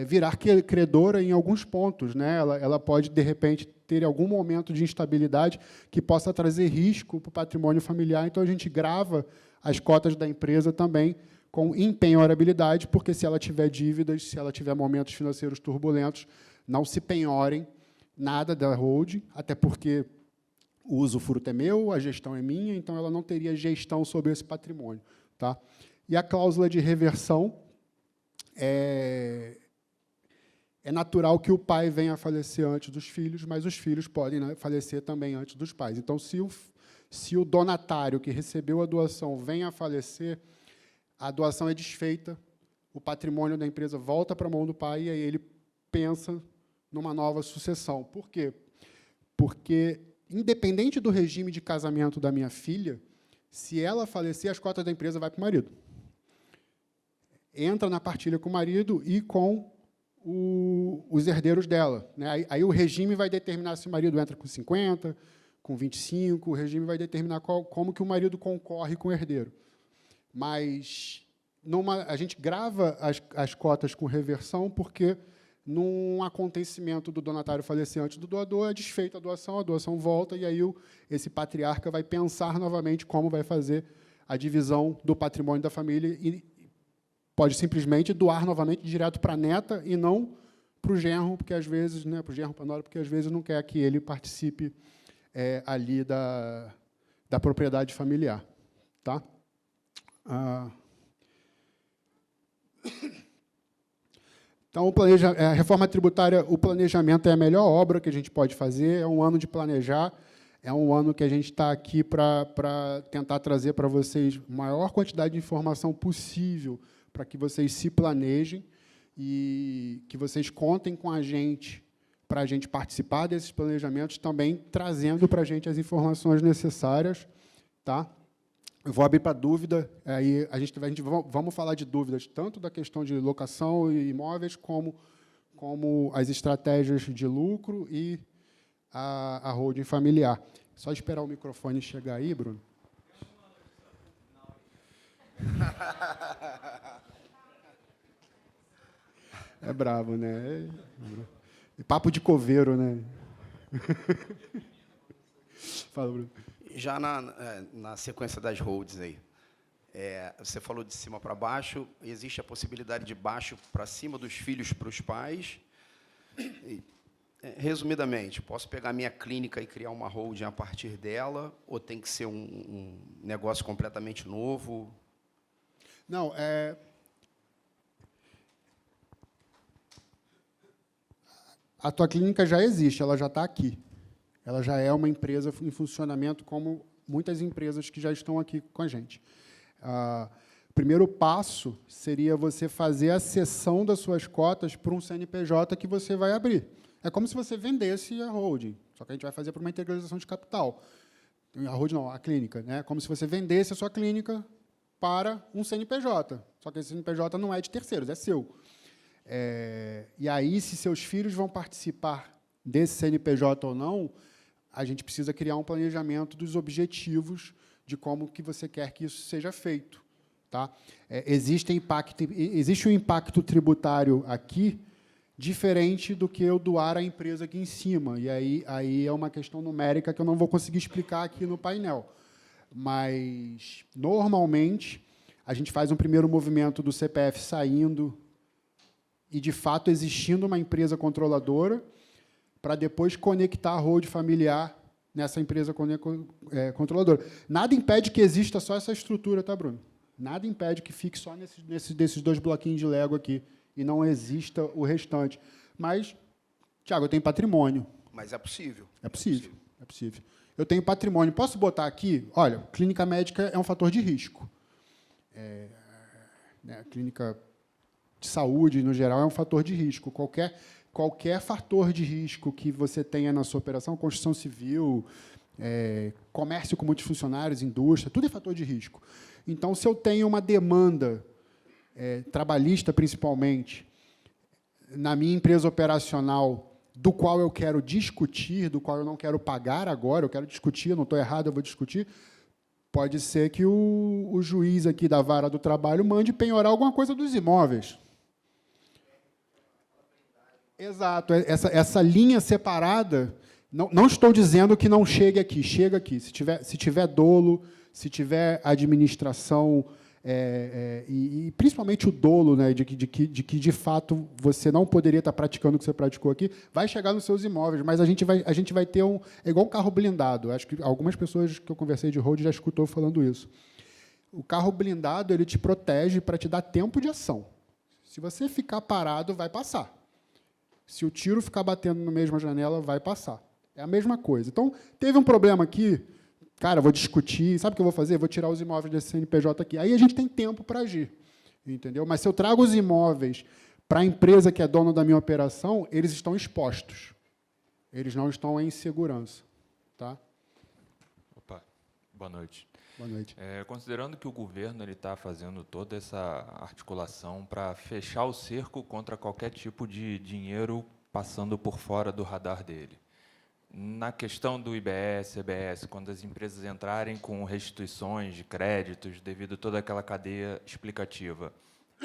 D: virar credora em alguns pontos, né? Ela pode, de repente, ter algum momento de instabilidade que possa trazer risco para o patrimônio familiar. Então, a gente grava as cotas da empresa também com empenhorabilidade, porque, se ela tiver dívidas, se ela tiver momentos financeiros turbulentos, não se penhorem nada da holding, até porque o usufruto é meu, a gestão é minha, então ela não teria gestão sobre esse patrimônio. Tá? E a cláusula de reversão é natural que o pai venha a falecer antes dos filhos, mas os filhos podem, né, falecer também antes dos pais. Então, se o donatário que recebeu a doação vem a falecer, a doação é desfeita, o patrimônio da empresa volta para a mão do pai e aí ele pensa numa nova sucessão. Por quê? Porque, independente do regime de casamento da minha filha, se ela falecer, as cotas da empresa vão para o marido. Entra na partilha com o marido e com os herdeiros dela. Né? Aí o regime vai determinar se o marido entra com 50, com 25, o regime vai determinar como que o marido concorre com o herdeiro. Mas a gente grava as cotas com reversão porque, num acontecimento do donatário falecer antes do doador, é desfeita a doação volta, e aí esse patriarca vai pensar novamente como vai fazer a divisão do patrimônio da família e pode simplesmente doar novamente direto para a neta e não para o genro, porque às vezes, né, para o genro, para a nora, porque às vezes não quer que ele participe ali da propriedade familiar. Tá? Então, a reforma tributária, o planejamento é a melhor obra que a gente pode fazer, é um ano de planejar, é um ano que a gente está aqui para tentar trazer para vocês a maior quantidade de informação possível para que vocês se planejem e que vocês contem com a gente para a gente participar desses planejamentos, também trazendo para a gente as informações necessárias, tá? Eu vou abrir para dúvida, aí vamos falar de dúvidas, tanto da questão de locação e imóveis, como as estratégias de lucro e a holding familiar. Só esperar o microfone chegar aí, Bruno. É bravo, né? Papo de coveiro, né? Fala, Bruno.
C: Já na sequência das holds aí, você falou de cima para baixo, existe a possibilidade de baixo para cima dos filhos para os pais. Resumidamente, posso pegar minha clínica e criar uma holding a partir dela, ou tem que ser um negócio completamente novo?
D: Não, a tua clínica já existe, ela já está aqui. Ela já é uma empresa em funcionamento, como muitas empresas que já estão aqui com a gente. O primeiro passo seria você fazer a cessão das suas cotas para um CNPJ que você vai abrir. É como se você vendesse a holding, só que a gente vai fazer por uma integralização de capital. A holding não, a clínica. Né? É como se você vendesse a sua clínica para um CNPJ, só que esse CNPJ não é de terceiros, é seu. E aí, se seus filhos vão participar desse CNPJ ou não, a gente precisa criar um planejamento dos objetivos de como que você quer que isso seja feito. Tá? Existe um impacto tributário aqui diferente do que eu doar à empresa aqui em cima. E aí é uma questão numérica que eu não vou conseguir explicar aqui no painel. Mas, normalmente, a gente faz um primeiro movimento do CPF saindo e, de fato, existindo uma empresa controladora, para depois conectar a holding familiar nessa empresa controladora. Nada impede que exista só essa estrutura, tá, Bruno? Nada impede que fique só desses 2 bloquinhos de Lego aqui e não exista o restante. Mas, Tiago, eu tenho patrimônio.
C: Mas é possível.
D: É possível, é possível. Eu tenho patrimônio. Posso botar aqui? Olha, clínica médica é um fator de risco. A clínica de saúde, no geral, é um fator de risco. Qualquer fator de risco que você tenha na sua operação, construção civil, comércio com muitos funcionários, indústria, tudo é fator de risco. Então, se eu tenho uma demanda trabalhista, principalmente, na minha empresa operacional, do qual eu quero discutir, do qual eu não quero pagar agora, eu quero discutir, eu não estou errado, eu vou discutir, pode ser que o juiz aqui da vara do trabalho mande penhorar alguma coisa dos imóveis. Exato. Essa linha separada, não estou dizendo que não chegue aqui, chega aqui. Se tiver dolo, se tiver administração, e principalmente o dolo, né, de que, de fato, você não poderia estar praticando o que você praticou aqui, vai chegar nos seus imóveis, mas a gente vai ter é igual um carro blindado. Acho que algumas pessoas que eu conversei de road já escutou falando isso. O carro blindado, ele te protege para te dar tempo de ação. Se você ficar parado, vai passar. Se o tiro ficar batendo na mesma janela, vai passar. É a mesma coisa. Então, teve um problema aqui, cara, vou discutir, sabe o que eu vou fazer? Vou tirar os imóveis desse CNPJ aqui. Aí a gente tem tempo para agir, entendeu? Mas se eu trago os imóveis para a empresa que é dona da minha operação, eles estão expostos. Eles não estão em segurança. Tá?
E: Opa, boa noite.
D: Boa noite.
E: Considerando que o governo está fazendo toda essa articulação para fechar o cerco contra qualquer tipo de dinheiro passando por fora do radar dele, na questão do IBS, CBS, quando as empresas entrarem com restituições de créditos devido a toda aquela cadeia explicativa,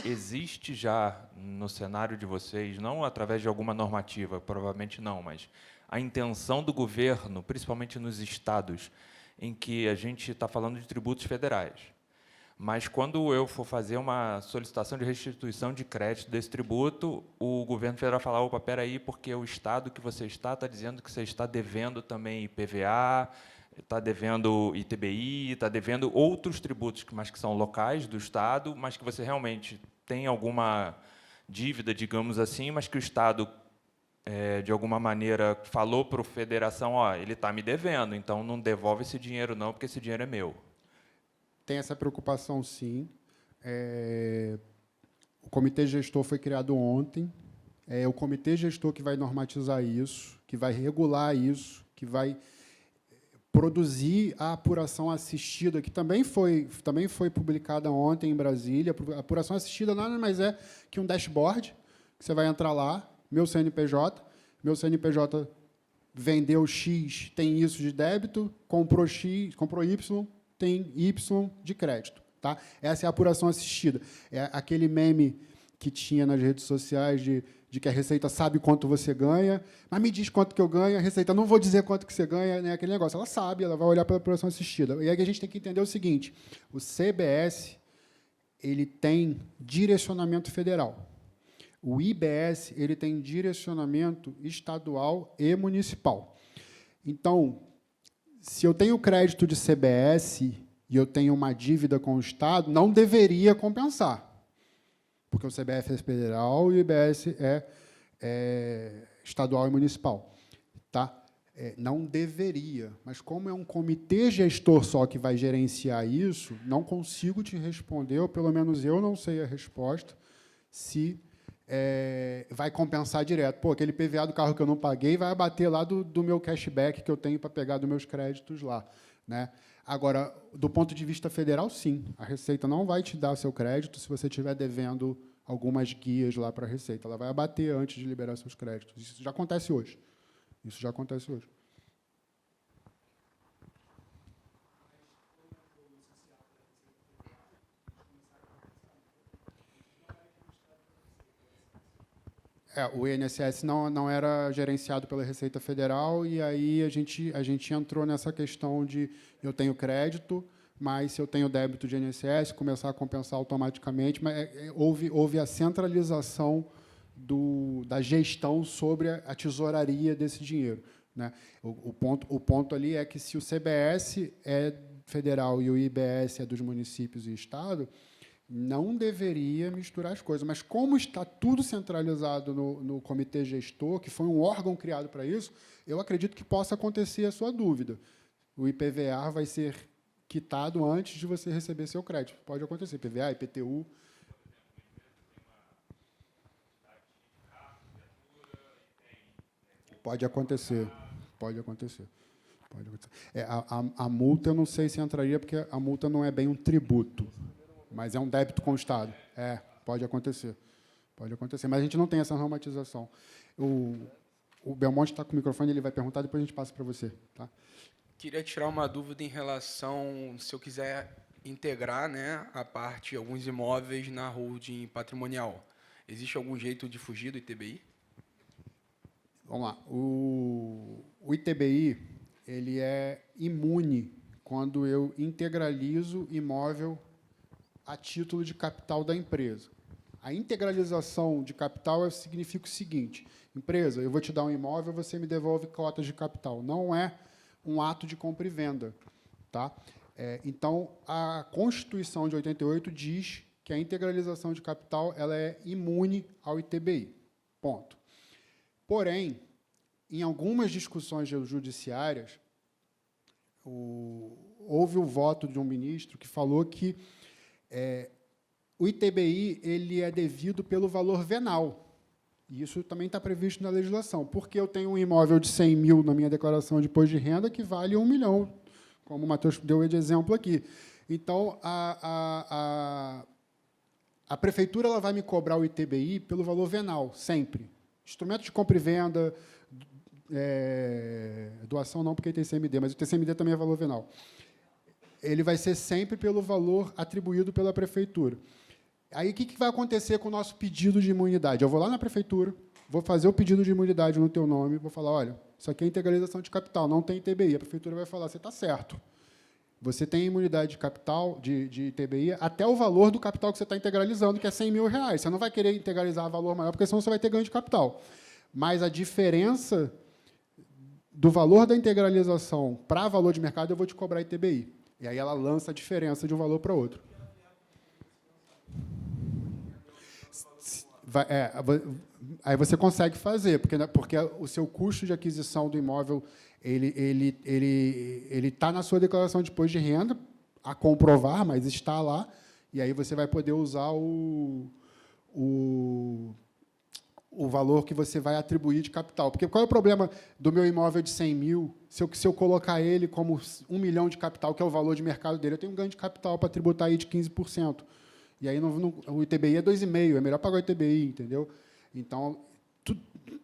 E: existe já no cenário de vocês, não através de alguma normativa, provavelmente não, mas a intenção do governo, principalmente nos estados, em que a gente está falando de tributos federais. Mas, quando eu for fazer uma solicitação de restituição de crédito desse tributo, o governo federal fala, opa, peraí, porque o estado que você está dizendo que você está devendo também IPVA, está devendo ITBI, está devendo outros tributos, mas que são locais do estado, mas que você realmente tem alguma dívida, digamos assim, mas que o estado, de alguma maneira, falou para a federação, ó, ele está me devendo, então não devolve esse dinheiro não, porque esse dinheiro é meu.
D: Tem essa preocupação, sim. O comitê gestor foi criado ontem. É o comitê gestor que vai normatizar isso, que vai regular isso, que vai produzir a apuração assistida, que também foi publicada ontem em Brasília. A apuração assistida nada mais é que um dashboard, que você vai entrar lá, meu CNPJ vendeu X, tem isso de débito, comprou X, comprou Y, tem Y de crédito. Tá? Essa é a apuração assistida. É aquele meme que tinha nas redes sociais de que a Receita sabe quanto você ganha, mas me diz quanto que eu ganho, a Receita não vou dizer quanto que você ganha, né, aquele negócio. Ela sabe, ela vai olhar pela apuração assistida. E aí a gente tem que entender o seguinte, o CBS ele tem direcionamento federal. O IBS ele tem direcionamento estadual e municipal. Então, se eu tenho crédito de CBS e eu tenho uma dívida com o Estado, não deveria compensar, porque o CBF é federal e o IBS é estadual e municipal. Tá? Não deveria, mas como é um comitê gestor só que vai gerenciar isso, não consigo te responder, ou pelo menos eu não sei a resposta, se vai compensar direto. Pô, aquele PVA do carro que eu não paguei vai abater lá do meu cashback que eu tenho para pegar dos meus créditos lá. Né? Agora, do ponto de vista federal, sim. A Receita não vai te dar seu crédito se você estiver devendo algumas guias lá para a Receita. Ela vai abater antes de liberar seus créditos. Isso já acontece hoje. Isso já acontece hoje. O INSS não era gerenciado pela Receita Federal, e aí a gente entrou nessa questão de eu tenho crédito, mas se eu tenho débito de INSS, começar a compensar automaticamente, mas houve a centralização da gestão sobre a tesouraria desse dinheiro. Né? O ponto ali é que, se o CBS é federal e o IBS é dos municípios e Estado, não deveria misturar as coisas. Mas, como está tudo centralizado no comitê gestor, que foi um órgão criado para isso, eu acredito que possa acontecer a sua dúvida. O IPVA vai ser quitado antes de você receber seu crédito. Pode acontecer, IPVA, IPTU. Pode acontecer. Pode acontecer. Pode acontecer. A multa, eu não sei se entraria, porque a multa não é bem um tributo, mas é um débito com o Estado. Pode acontecer. Pode acontecer. Mas a gente não tem essa normatização. O Belmonte está com o microfone, ele vai perguntar, depois a gente passa para você. Tá?
F: Queria tirar uma dúvida em relação, se eu quiser integrar, né, alguns imóveis na holding patrimonial. Existe algum jeito de fugir do ITBI?
D: Vamos lá. O ITBI ele é imune quando eu integralizo imóvel a título de capital da empresa. A integralização de capital significa o seguinte: empresa, eu vou te dar um imóvel, você me devolve cotas de capital. Não é um ato de compra e venda. Tá? Então, a Constituição de 88 diz que a integralização de capital ela é imune ao ITBI. Ponto. Porém, em algumas discussões judiciárias, houve o voto de um ministro que falou que o ITBI ele é devido pelo valor venal. E isso também está previsto na legislação. Porque eu tenho um imóvel de 100 mil na minha declaração de imposto de renda que vale 1 milhão, como o Matheus deu de exemplo aqui. Então, a prefeitura ela vai me cobrar o ITBI pelo valor venal, sempre. Instrumento de compra e venda, doação não, porque tem TCMD, mas o TCMD também é valor venal. Ele vai ser sempre pelo valor atribuído pela prefeitura. Aí, o que vai acontecer com o nosso pedido de imunidade? Eu vou lá na prefeitura, vou fazer o pedido de imunidade no teu nome, vou falar, olha, isso aqui é integralização de capital, não tem ITBI. A prefeitura vai falar, você está certo. Você tem imunidade de capital, de ITBI, até o valor do capital que você está integralizando, que é 100 mil reais. Você não vai querer integralizar valor maior, porque senão você vai ter ganho de capital. Mas a diferença do valor da integralização para valor de mercado, eu vou te cobrar ITBI. E aí ela lança a diferença de um valor para outro. Aí você consegue fazer, porque o seu custo de aquisição do imóvel ele está na sua declaração de imposto de renda, a comprovar, mas está lá, e aí você vai poder usar o valor que você vai atribuir de capital. Porque qual é o problema do meu imóvel de 100 mil? Se eu colocar ele como 1 milhão de capital, que é o valor de mercado dele, eu tenho um ganho de capital para tributar aí de 15%. E aí o ITBI é 2,5%, é melhor pagar o ITBI, entendeu? Então,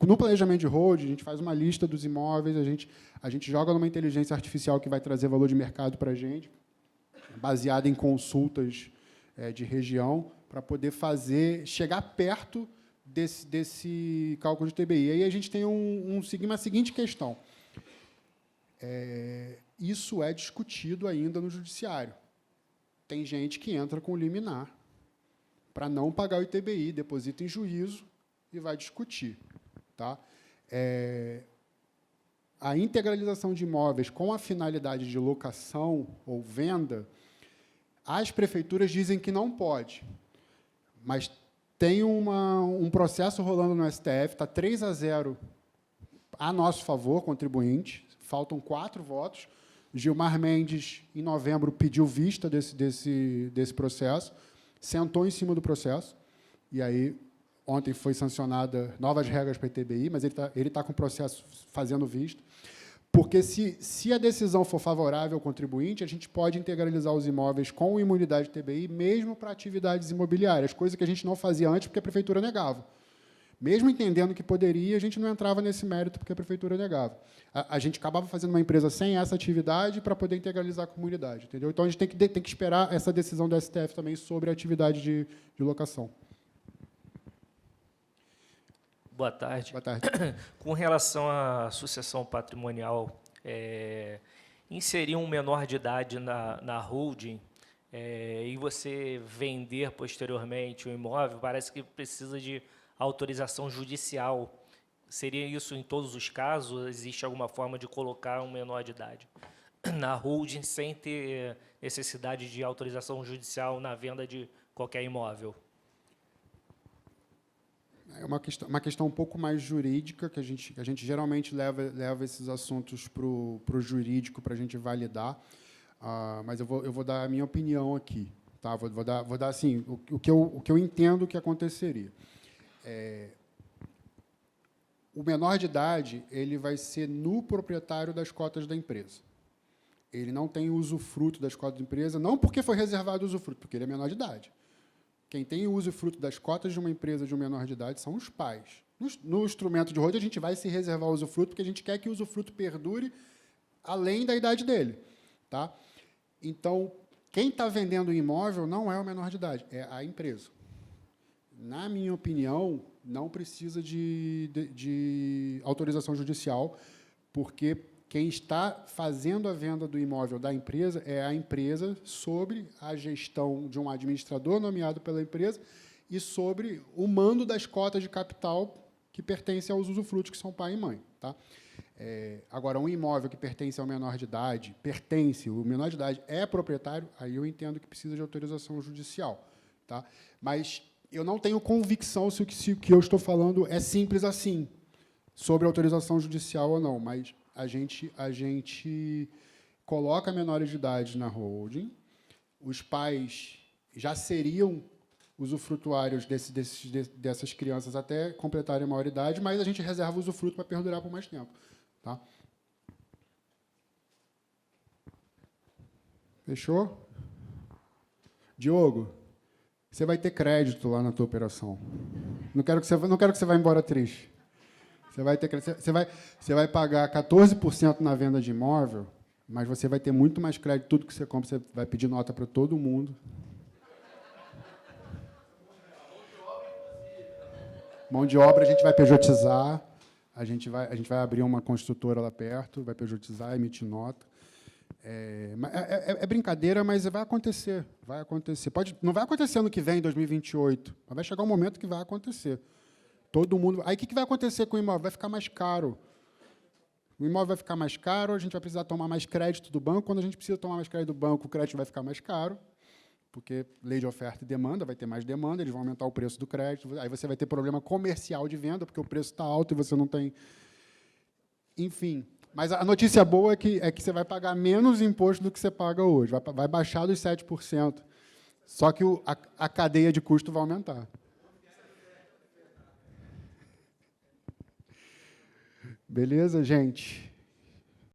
D: no planejamento de hold, a gente faz uma lista dos imóveis, a gente joga numa inteligência artificial que vai trazer valor de mercado para a gente, baseada em consultas de região, para poder chegar perto desse cálculo de TBI. E aí a gente tem uma seguinte questão. Isso é discutido ainda no judiciário. Tem gente que entra com liminar para não pagar o ITBI, deposita em juízo e vai discutir. Tá? A integralização de imóveis com a finalidade de locação ou venda, as prefeituras dizem que não pode, mas tem um processo rolando no STF, está 3-0 a nosso favor, contribuinte, faltam 4 votos. Gilmar Mendes, em novembro, pediu vista desse processo, sentou em cima do processo, e aí, ontem foi sancionada novas regras para a ITBI, mas ele está com o processo fazendo vista, porque se a decisão for favorável ao contribuinte, a gente pode integralizar os imóveis com imunidade TBI, mesmo para atividades imobiliárias, coisa que a gente não fazia antes porque a prefeitura negava. Mesmo entendendo que poderia, a gente não entrava nesse mérito porque a prefeitura negava. A gente acabava fazendo uma empresa sem essa atividade para poder integralizar a comunidade. Entendeu? Então, a gente tem que esperar essa decisão do STF também sobre a atividade de locação.
G: Boa tarde.
D: Boa tarde.
G: Com relação à sucessão patrimonial, inserir um menor de idade na holding e você vender posteriormente o imóvel, parece que precisa de autorização judicial. Seria isso em todos os casos? Existe alguma forma de colocar um menor de idade na holding sem ter necessidade de autorização judicial na venda de qualquer imóvel?
D: É uma questão um pouco mais jurídica, que a gente geralmente leva esses assuntos para o jurídico para a gente validar, mas eu vou dar a minha opinião aqui. Tá? Vou dar assim, o que eu entendo que aconteceria. O menor de idade ele vai ser no proprietário das cotas da empresa. Ele não tem usufruto das cotas da empresa, não porque foi reservado o usufruto, porque ele é menor de idade. Quem tem o usufruto das cotas de uma empresa de um menor de idade são os pais. No instrumento de holding, a gente vai se reservar o usufruto, porque a gente quer que o usufruto perdure além da idade dele. Tá? Então, quem está vendendo o imóvel não é o menor de idade, é a empresa. Na minha opinião, não precisa de autorização judicial, porque quem está fazendo a venda do imóvel da empresa é a empresa sobre a gestão de um administrador nomeado pela empresa e sobre o mando das cotas de capital que pertencem aos usufrutos, que são pai e mãe. Tá? Agora, um imóvel que pertence ao menor de idade, o menor de idade é proprietário, aí eu entendo que precisa de autorização judicial. Tá? Mas eu não tenho convicção se o que eu estou falando é simples assim, sobre autorização judicial ou não, mas a gente coloca menores de idade na holding, os pais já seriam usufrutuários dessas crianças até completarem a maioridade, mas a gente reserva o usufruto para perdurar por mais tempo. Tá? Fechou? Diogo, você vai ter crédito lá na tua operação. Não quero que você vá embora triste. Você vai pagar 14% na venda de imóvel, mas você vai ter muito mais crédito. Tudo que você compra, você vai pedir nota para todo mundo. Mão de obra a gente vai pejotizar. A gente vai abrir uma construtora lá perto, vai pejotizar, emitir nota. É brincadeira, mas vai acontecer. Vai acontecer. Não vai acontecer ano que vem, em 2028, mas vai chegar um momento que vai acontecer. Todo mundo. Aí o que vai acontecer com o imóvel? Vai ficar mais caro. O imóvel vai ficar mais caro, a gente vai precisar tomar mais crédito do banco. Quando a gente precisa tomar mais crédito do banco, o crédito vai ficar mais caro, porque lei de oferta e demanda, vai ter mais demanda, eles vão aumentar o preço do crédito. Aí você vai ter problema comercial de venda, porque o preço está alto e você não tem. Enfim. Mas a notícia boa é que você vai pagar menos imposto do que você paga hoje. Vai baixar dos 7%. Só que a cadeia de custo vai aumentar. Beleza, gente?